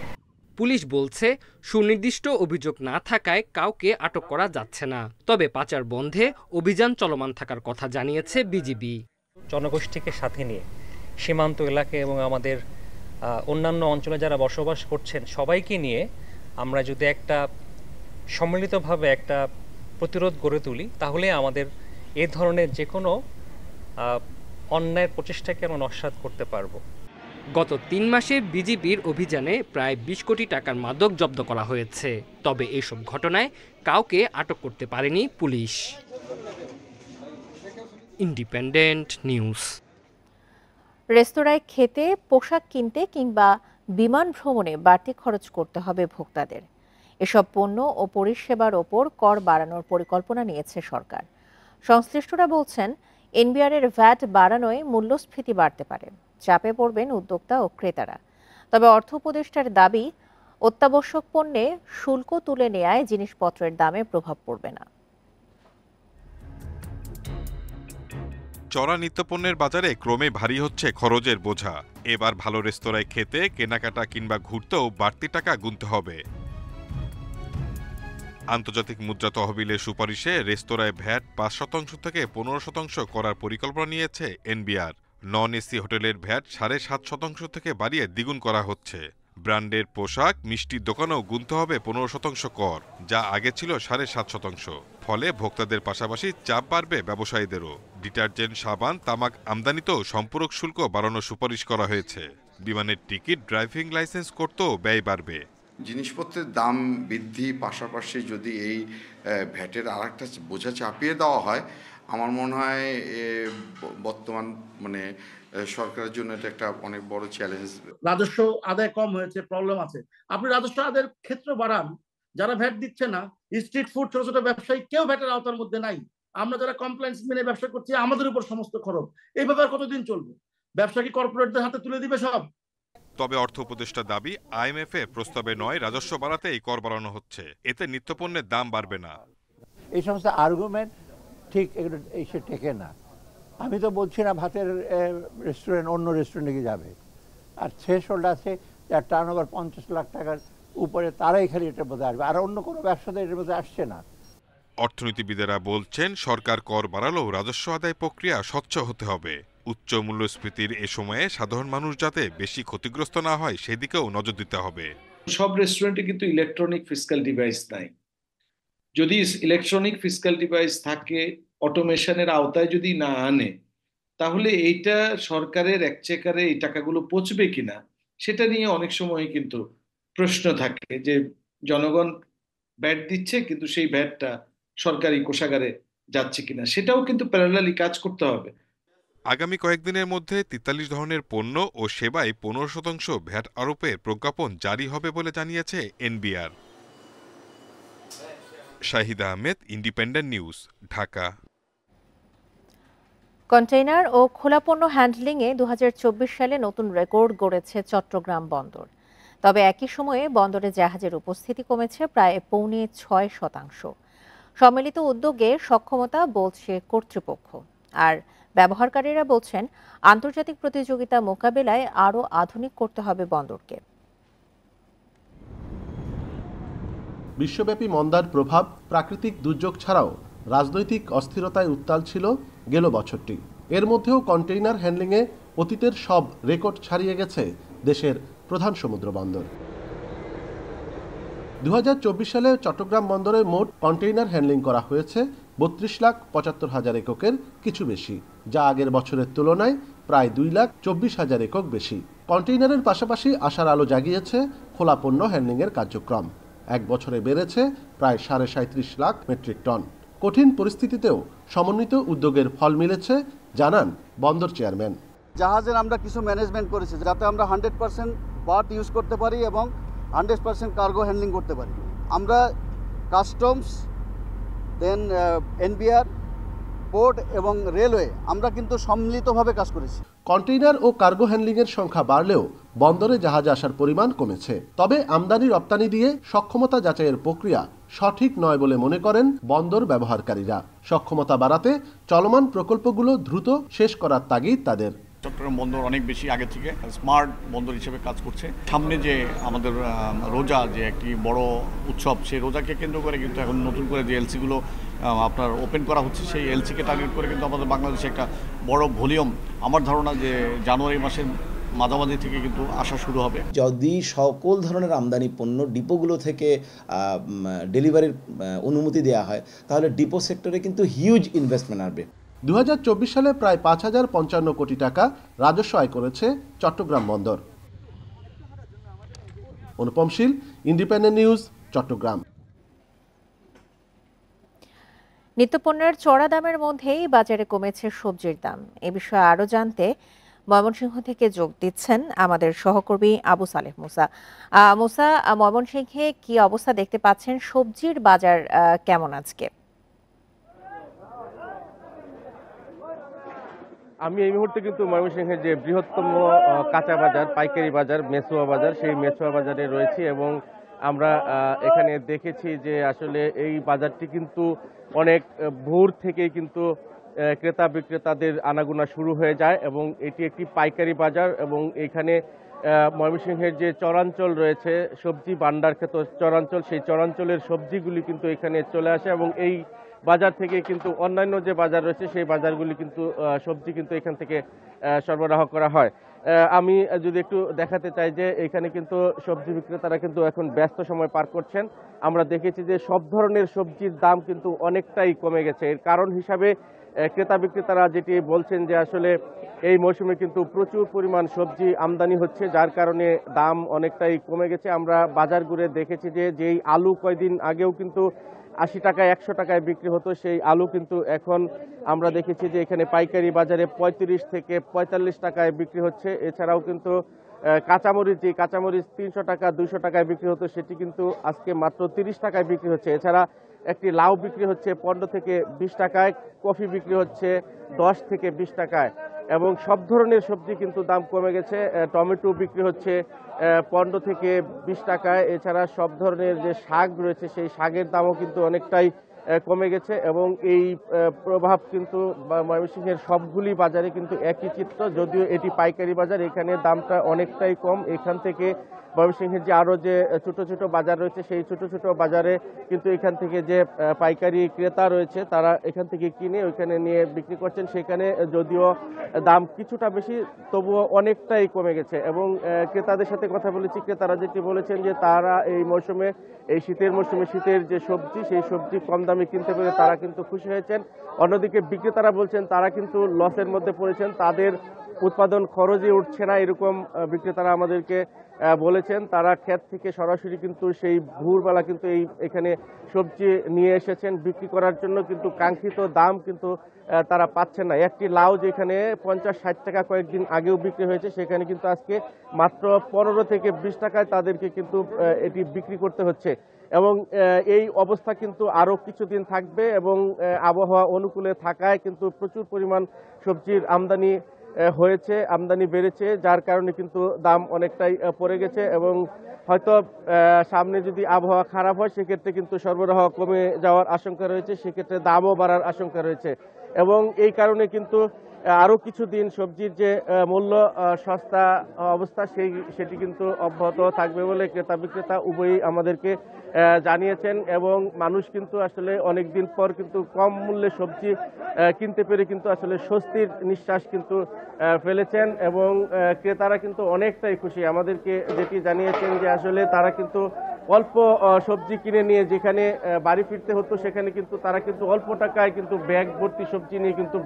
পুলিশ বলছে, সুনির্দিষ্ট অভিযোগ না থাকায় কাউকে আটক করা যাচ্ছে না। তবে পাচার বন্ধে অভিযান চলমান থাকার কথা জানিয়েছে বিজিবি। জনগোষ্ঠীকে সাথে নিয়ে সীমান্ত এলাকা এবং আমাদের অন্যান্য অঞ্চলে যারা বসবাস করছেন সবাইকে নিয়ে আমরা যদি একটা সম্মিলিতভাবে একটা প্রতিরোধ গড়ে তুলি, তাহলে আমাদের এ ধরনের যে কোনো অন্যায়ের প্রচেষ্টাকে আমরা নস্যাৎ করতে পারবো। গত ৩ মাসে বিজিবির অভিযানে প্রায় ২০ কোটি টাকার মাদক জব্দ করা হয়েছে। তবে এসব ঘটনায় কাউকে আটক করতে পারেনি পুলিশ। Independent news. রেস্তোরাঁয় খেতে, পোশাক কিনতে কিংবা বিমান ভ্রমণে বাড়তি খরচ করতে হবে ভোক্তাদের। এসব পণ্য ও পরিষেবার ওপর কর বাড়ানোর পরিকল্পনা নিয়েছে সরকার। সংশ্লিষ্টরা বলছেন, এনবিআরের ভ্যাট বাড়ানোয় মূল্যস্ফীতি বাড়তে পারে। চাপে পড়বেন উদ্যোক্তা ও ক্রেতারা। তবে অর্থ উপদেষ্টার দাবি, অত্যাবশ্যক পণ্যে শুল্ক তুলে নেয়ায় জিনিসপত্রের দামে প্রভাব পড়বে না। চড়া নিত্যপণ্যের বাজারে ক্রমে ভারী হচ্ছে খরচের বোঝা। এবার ভালো রেস্তোরাঁয় খেতে, কেনাকাটা কিংবা ঘুরতেও বাড়তি টাকা গুনতে হবে। আন্তর্জাতিক মুদ্রা তহবিলের সুপারিশে রেস্তোরাঁয় ভ্যাট ৫% থেকে ১৫% করার পরিকল্পনা নিয়েছে এনবিআর। নন এসি হোটেলের ভ্যাট ৭.৫% থেকে বাড়িয়ে দ্বিগুণ করা হচ্ছে। ব্র্যান্ডের পোশাক, মিষ্টির দোকানেও গুনতে হবে 15% কর, যা আগে ছিল 7.৫%। ফলে ভোক্তাদের পাশাপাশি চাপ বাড়বে ব্যবসায়ীদেরও। ডিটারজেন্ট, সাবান, তামাক আমদানিতেও সম্পূরক শুল্ক বাড়ানোর সুপারিশ করা হয়েছে। বিমানের টিকিট, ড্রাইভিং লাইসেন্স করতেও ব্যয় বাড়বে। জিনিসপত্রের দাম বৃদ্ধি পাশাপাশি যদি এই ভ্যাটের আরেকটা বোঝা চাপিয়ে দেওয়া হয়, আমার মনে হয় বর্তমান সরকারের জন্য এটা একটা অনেক বড় চ্যালেঞ্জ। রাজস্ব আদায় কম হয়েছে, প্রবলেম আছে। আপনি রাজস্ব আদায়ের ক্ষেত্র বাড়ান, যারা ভ্যাট দিচ্ছে না, স্ট্রিট ফুড, ছোট ছোট ব্যবসায়ী, কেউ ভ্যাটের আওতার মধ্যে নাই। আমরা যারা কমপ্লায়েন্স মেনে ব্যবসা করছি, আমাদের উপর সমস্ত খরচ। এই ব্যাপার কতদিন চলবে? ব্যবসা কি কর্পোরেটদের হাতে তুলে দিবে সব? তবে অর্থ উপদেষ্টার দাবি, আইএমএফ এর প্রস্তাবে নয়, রাজস্ব বাড়াতে এই কর বাড়ানো হচ্ছে। এতে নিত্যপণ্যের দাম বাড়বে না। এই সমস্ত আর্গুমেন্ট ঠিক এসে টেকে না। আমি তো বলছি না ভাতের রেস্টুরেন্ট অন্য রেস্টুরেন্টে যাবে, আর থ্রেশহোল্ড আছে যার টার্নওভার 50 লাখ টাকার উপরে, তারাই খালি এটার মধ্যে আসবে, আর অন্য কোনো ব্যবসাদার এটার মধ্যে আসছে না। অর্থনীতিবিদেরা বলছেন, সরকার কর বাড়ালেও রাজস্ব আদায় প্রক্রিয়া স্বচ্ছ হতে হবে। উচ্চ মূল্যস্ফীতির এ সময়ে সাধারণ মানুষ যাতে বেশি ক্ষতিগ্রস্ত না হয় সেদিকেও নজর দিতে হবে। সব রেস্টুরেন্টে কিন্তু ইলেকট্রনিক ফিসকাল ডিভাইস নাই। যদি ইলেকট্রনিক ফিসকাল ডিভাইস থাকে, অটোমেশনের আওতায় যদি না আনে, তাহলে এইটা সরকারের একচেকারে এই টাকাগুলো পৌঁছবে কিনা সেটা নিয়ে অনেক সময় কিন্তু প্রশ্ন থাকে, যে জনগণ ভ্যাট দিচ্ছে কিন্তু সেই ভ্যাটটা সরকারি কোষাগারে যাচ্ছে কিনা, সেটাও কিন্তু প্যারালালি কাজ করতে হবে। আগামী কয়েকদিনের মধ্যে ৪৩ ধরনের পণ্য ও সেবায় ১৫% ভ্যাট আরোপের প্রজ্ঞাপন জারি হবে বলে জানিয়েছে NBR. Shahida Ahmed, independent news, Dhaka. Container ও খোলা পণ্য হ্যান্ডলিংয়ে ২০২৪ সালে নতুন রেকর্ড গড়েছে চট্টগ্রাম বন্দর। তবে একই সময়ে বন্দরে জাহাজের উপস্থিতি কমেছে প্রায় ৬.৫%। সম্মিলিত উদ্যোগে সক্ষমতা বলছে কর্তৃপক্ষ। আর ব্যবহারকারীরা বলছেন, আন্তর্জাতিক প্রতিযোগিতা মোকাবেলায় আরও আধুনিক করতে হবে বন্দরকে। বিশ্বব্যাপী মন্দার প্রভাব, প্রাকৃতিক দুর্যোগ ছাড়াও রাজনৈতিক অস্থিরতায় উত্তাল ছিল গেল বছরটি। এর মধ্যেও কন্টেইনার হ্যান্ডলিংয়ে অতীতের সব রেকর্ড ছাড়িয়ে গেছে দেশের প্রধান সমুদ্র বন্দর। 2024 সালে চট্টগ্রাম বন্দরে মোট কন্টেইনার হ্যান্ডলিং করা হয়েছে 32,75,000 এককের কিছু বেশি, যা আগের বছরের তুলনায় প্রায় 2,24,000 একক বেশি। কন্টেইনারের পাশাপাশি আশার আলো জাগিয়েছে খোলা পণ্য হ্যান্ডলিংয়ের কার্যক্রম। এক বছরে বেড়েছে প্রায় 37.5 লাখ মেট্রিক টন। কঠিন পরিস্থিতিতেও সমন্বিত উদ্যোগের ফল মিলেছে জানান বন্দর চেয়ারম্যান। জাহাজের আমরা কিছু ম্যানেজমেন্ট করেছি যাতে আমরা 100% পার্ট ইউজ করতে পারি এবং 100% কার্গো হ্যান্ডলিং করতে পারি। আমরা কাস্টমস, দেন এনবিআর, পোর্ট এবং রেলওয়ে আমরা কিন্তু সম্মিলিতভাবে কাজ করেছি। কন্টেইনার ও কার্গো হ্যান্ডলিংয়ের সংখ্যা বাড়লেও বন্দরে জাহাজ আসার পরিমাণ কমেছে। তবে আমদানি রপ্তানি দিয়ে সক্ষমতা যাচাইয়ের প্রক্রিয়া সঠিক নয় বলে মনে করেন বন্দর ব্যবহারকারীরা। সক্ষমতা বাড়াতে চলমান প্রকল্পগুলো দ্রুত শেষ করার তাগিদ তাদের। চট্টগ্রাম বন্দর অনেক বেশি আগে থেকে স্মার্ট বন্দর হিসেবে কাজ করছে। সামনে যে আমাদের রোজা যে একটি বড় উৎসব, সেই রোজাকে কেন্দ্র করে কিন্তু এখন নতুন করে যে এলসিগুলো আপনার ওপেন করা হচ্ছে, সেই এলসিকে টার্গেট করে কিন্তু আমাদের বাংলাদেশে একটা বড় ভলিউম, আমার ধারণা যে জানুয়ারি মাসের মাঝামাঝি থেকে কিন্তু আসা শুরু হবে। যদি সকল ধরনের আমদানি পণ্য ডিপোগুলো থেকে ডেলিভারির অনুমতি দেওয়া হয়, তাহলে ডিপো সেক্টরে কিন্তু হিউজ ইনভেস্টমেন্ট আসবে। 2024 সালে প্রায় 5,055 কোটি টাকা রাজস্ব আয় করেছে চট্টগ্রাম বন্দর। অনুপম শীল, ইন্ডিপেন্ডেন্ট নিউজ, চট্টগ্রাম। নিত্যপণ্যের চড়া দামের মধ্যেই বাজারে কমেছে সবজির দাম। এ বিষয়ে আরও জানতে ময়মনসিংহ থেকে যোগ দিচ্ছেন আমাদের সহকর্মী আবু সালেহ মুসা। মুসা, ময়মনসিংহে কি অবস্থা দেখতে পাচ্ছেন? সবজির বাজার কেমন আজকে? আমি এই মুহূর্তে কিন্তু ময়মনসিংহের যে বৃহত্তম কাঁচা বাজার, পাইকারি বাজার, মেসুয়া বাজার, সেই মেসুয়া বাজারে রয়েছি এবং আমরা এখানে দেখেছি যে আসলে এই বাজারটি কিন্তু অনেক ভোর থেকেই কিন্তু ক্রেতা বিক্রেতাদের আনাগোনা শুরু হয়ে যায় এবং এটি একটি পাইকারি বাজার এবং এখানে ময়মনসিংহের যে চরাঞ্চল রয়েছে, সবজি ভান্ডার ক্ষেত্র চরাঞ্চল, সেই চরাঞ্চলের সবজিগুলি কিন্তু এখানে চলে আসে এবং এই বাজার থেকে কিন্তু অন্যান্য যে বাজার রয়েছে সেই বাজারগুলি কিন্তু সবজি কিন্তু এখান থেকে সরবরাহ করা হয়। আমি যদি একটু দেখাতে চাই যে এখানে কিন্তু সবজি বিক্রেতারা কিন্তু এখন ব্যস্ত সময় পার করছেন। আমরা দেখেছি যে সব ধরনের সবজির দাম কিন্তু অনেকটাই কমে গেছে। এর কারণ হিসাবে ক্রেতা বিক্রেতারা যেটি বলছেন যে আসলে এই মৌসুমে কিন্তু প্রচুর পরিমাণ সবজি আমদানি হচ্ছে, যার কারণে দাম অনেকটাই কমে গেছে। আমরা বাজার ঘুরে দেখেছি যে যেই আলু কয়দিন আগেও কিন্তু 80 টাকায় 100 টাকায় বিক্রি হতো, সেই আলু কিন্তু এখন আমরা দেখেছি যে এখানে পাইকারি বাজারে 35 থেকে 45 টাকায় বিক্রি হচ্ছে। এছাড়াও কিন্তু কাঁচামরিচ, যে কাঁচামরিচ 300 টাকা 200 টাকায় বিক্রি হতো, সেটি কিন্তু আজকে মাত্র 30 টাকায় বিক্রি হচ্ছে। এছাড়া একটি লাউ বিক্রি হচ্ছে 15 থেকে 20 টাকায়, কফি বিক্রি হচ্ছে 10 থেকে 20 টাকায় এবং সব ধরনের সবজি কিন্তু দাম কমে গেছে। টমেটো বিক্রি হচ্ছে 15 থেকে 20 টাকায়। এছাড়া সব ধরনের যে শাক রয়েছে সেই শাকের দামও কিন্তু অনেকটাই কমে গেছে এবং এই প্রভাব কিন্তু ময়মনসিংহের সবগুলি বাজারে কিন্তু একই চিত্র। যদিও এটি পাইকারি বাজার, এখানে দামটা অনেকটাই কম। এখান থেকে ময়মনসিংহের যে আরও যে ছোট ছোট বাজার রয়েছে সেই ছোট ছোট বাজারে কিন্তু এখান থেকে যে পাইকারি ক্রেতা রয়েছে তারা এখান থেকে কিনে ওইখানে নিয়ে বিক্রি করছেন। সেখানে যদিও দাম কিছুটা বেশি, তবুও অনেকটাই কমে গেছে এবং ক্রেতাদের সাথে কথা বলেছি, ক্রেতারা যেটি বলেছেন যে তারা এই মৌসুমে, এই শীতের মৌসুমে শীতের যে সবজি সেই সবজি কম দামে কিনতে পেরে তারা কিন্তু খুশি হয়েছেন। অন্যদিকে বিক্রেতারা বলছেন তারা কিন্তু লসের মধ্যে পড়েছেন, তাদের উৎপাদন খরচই উঠছে না, এরকম বিক্রেতারা আমাদেরকে বলেছেন। তারা ক্ষেত থেকে সরাসরি কিন্তু সেই ভোরবেলা কিন্তু এখানে সবজি নিয়ে এসেছেন বিক্রি করার জন্য, কিন্তু কাঙ্ক্ষিত দাম কিন্তু তারা পাচ্ছেন না। একটি লাউ যেখানে 50-60 টাকা কয়েকদিন আগেও বিক্রি হয়েছে, সেখানে কিন্তু আজকে মাত্র 15 থেকে 20 টাকায় তাদেরকে কিন্তু এটি বিক্রি করতে হচ্ছে এবং এই অবস্থা কিন্তু আরও কিছুদিন থাকবে এবং আবহাওয়া অনুকূলে থাকায় কিন্তু প্রচুর পরিমাণ সবজির আমদানি হয়েছে, আমদানি বেড়েছে, যার কারণে কিন্তু দাম অনেকটাই পড়ে গেছে এবং হয়তো সামনে যদি আবহাওয়া খারাপ হয় সেক্ষেত্রে কিন্তু সরবরাহ কমে যাওয়ার আশঙ্কা রয়েছে, সেক্ষেত্রে দামও বাড়ার আশঙ্কা রয়েছে এবং এই কারণে কিন্তু আরও কিছুদিন সবজির যে মূল্য সস্তা অবস্থা সেটি কিন্তু অব্যাহত থাকবে বলে ক্রেতা বিক্রেতা উভয়ই আমাদেরকে জানিয়েছেন এবং মানুষ কিন্তু আসলে অনেক দিন পর কিন্তু কম মূল্যে সবজি কিনতে পেরে কিন্তু আসলে স্বস্তির নিঃশ্বাস কিন্তু ফেলেছেন এবং ক্রেতারা কিন্তু অনেকটাই খুশি। আমাদেরকে যেটি জানিয়েছেন যে আসলে তারা কিন্তু অল্প সবজি কিনে নিয়ে যেখানে বাড়ি ফিরতে হতো সেখানে কিন্তু তারা কিন্তু অল্প টাকায় কিন্তু ব্যাগ ভর্তি সবজি নিয়ে কিন্তু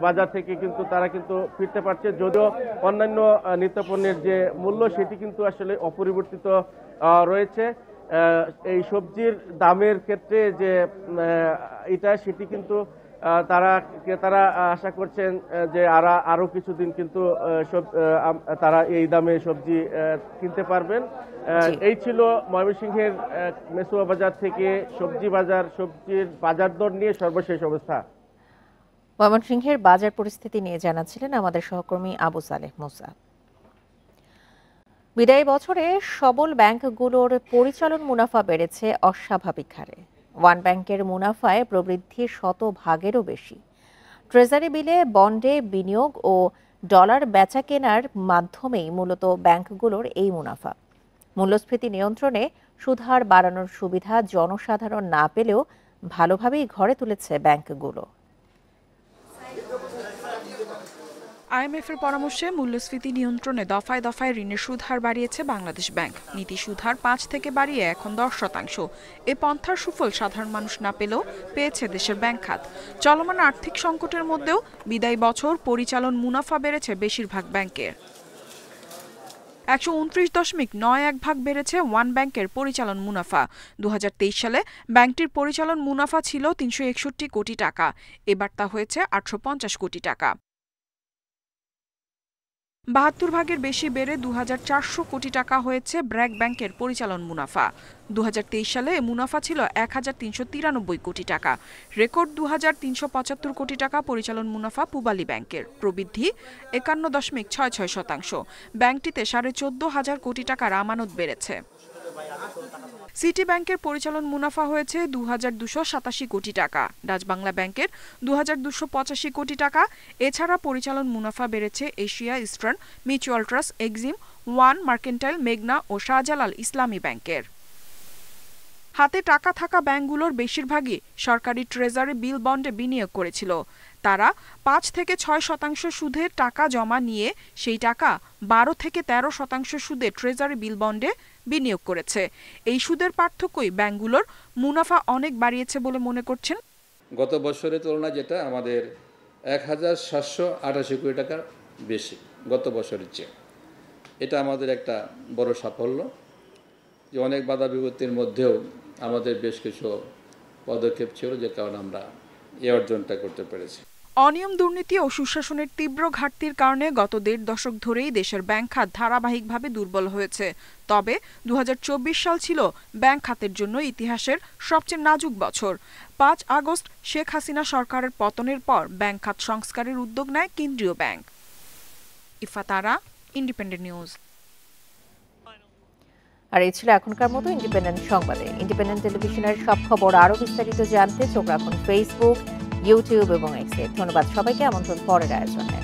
বাজার থেকে কিন্তু তারা কিন্তু ফিরতে পারছে, যদিও অন্যান্য নিত্যপণ্যের যে মূল্য সেটি কিন্তু আসলে অপরিবর্তিত রয়েছে। এই সবজির দামের ক্ষেত্রে যে সেটি কিন্তু ক্রেতারা আশা করছেন যে আরো কিছুদিন কিন্তু তারা এই দামে সবজি কিনতে পারবেন। এই ছিল ময়মনসিংহের মেসুয়া বাজার থেকে সবজির বাজার দর নিয়ে সর্বশেষ অবস্থা। ময়মনসিংহের বাজার পরিস্থিতি নিয়ে জানাচ্ছিলেন আমাদের সহকর্মী আবু সালেহ মুসা। বিদায়ী বছরে সবল ব্যাংকগুলোর পরিচালন মুনাফা বেড়েছে অস্বাভাবিক হারে। ওয়ান ব্যাংকের মুনাফায় প্রবৃদ্ধি শতভাগেরও বেশি। ট্রেজারি বিলে, বন্ডে বিনিয়োগ ও ডলার বেচা কেনার মাধ্যমেই মূলত ব্যাংকগুলোর এই মুনাফা। মূল্যস্ফীতি নিয়ন্ত্রণে সুদ হার বাড়ানোর সুবিধা জনসাধারণ না পেলেও ভালোভাবেই ঘরে তুলেছে ব্যাংকগুলো। আইএমএফের পরামর্শে মূল্যস্ফীতি নিয়ন্ত্রণে দফায় দফায় ঋণের সুদ হার বাড়িয়েছে বাংলাদেশ ব্যাংক। নীতি সুদ হার 5 থেকে বাড়িয়ে এখন 10%। এ পন্থার সুফল সাধারণ মানুষ না পেলেও পেয়েছে দেশের ব্যাংক খাত। চলমান আর্থিক সংকটের মধ্যেও বিদায়ী বছর পরিচালন মুনাফা বেড়েছে বেশিরভাগ ব্যাংকের। 129.91% বেড়েছে ওয়ান ব্যাংকের পরিচালন মুনাফা। 2023 সালে ব্যাংকটির পরিচালন মুনাফা ছিল 361 কোটি টাকা, এবার তা হয়েছে 850 কোটি টাকা। 72 ভাগের বেশি বেড়ে 2400 কোটি টাকা হয়েছে ব্র্যাক ব্যাংকের পরিচালন মুনাফা। 2023 সালে এ মুনাফা ছিল 1393 কোটি টাকা। রেকর্ড 2375 কোটি টাকা পরিচালন মুনাফা পূবালী ব্যাংকের। প্রবৃদ্ধি 51.66%। ব্যাংকটিতে 14,500 কোটি টাকার আমানত বেড়েছে। সিটি ব্যাংকের পরিচালন মুনাফা হয়েছে 2287 কোটি টাকা, ডাচ বাংলা ব্যাংকের 2285 কোটি টাকা। এছাড়া পরিচালন মুনাফা বেড়েছে Asia eastern, mutual trust, Exim, one, mercantile, মেঘনা ও শাহজালাল ইসলামী ব্যাংকের। হাতে টাকা থাকা ব্যাংকগুলোর বেশিরভাগই সরকারি ট্রেজারি বিল বন্ডে বিনিয়োগ করেছিল। তারা 5 থেকে 6% সুদে টাকা জমা নিয়ে সেই টাকা 12 থেকে 13% সুদে ট্রেজারি বিল বন্ডে বিনিয়োগ করেছে। এই সুদের পার্থক্যই ব্যাংকগুলোর মুনাফা অনেক বাড়িয়েছে বলে মনে করছেন। গত বছরের তুলনায় যেটা আমাদের 1788 কোটি টাকা বেশি গত বছরের চেয়ে। এটা আমাদের একটা বড় সাফল্য যে অনেক বাধা বিপত্তির মধ্যেও আমাদের বেশ কিছু পদক্ষেপ ছিল, যে কারণে আমরা এই অর্জনটা করতে পেরেছি। অনিয়ম, দুর্নীতি ও সুশাসনের তীব্র ঘাটতির কারণে গত 1.5 দশক ধরেই দেশের ব্যাংক খাত ধারাবাহিকভাবে দুর্বল হয়েছে। তবে 2024 সাল ছিল ব্যাংক খাতের জন্য ইতিহাসের সবচেয়ে নাজুক বছর। 5 আগস্ট শেখ হাসিনা সরকারের পতনের পর ব্যাংক খাত সংস্কারের উদ্যোগ নেয় কেন্দ্রীয় ব্যাংক। ইফাতারা, independent news. আর এই ছিল এখনকার মতো ইন্ডিপেন্ডেন্ট সংবাদে। ইন্ডিপেন্ডেন্ট টেলিভিশনের সব খবর আরো বিস্তারিত জানতে চোখ রাখুন ফেসবুক, ইউটিউব এবং এক্সে। ধন্যবাদ সবাইকে। আমন্ত্রণ পরের আয়োজনে।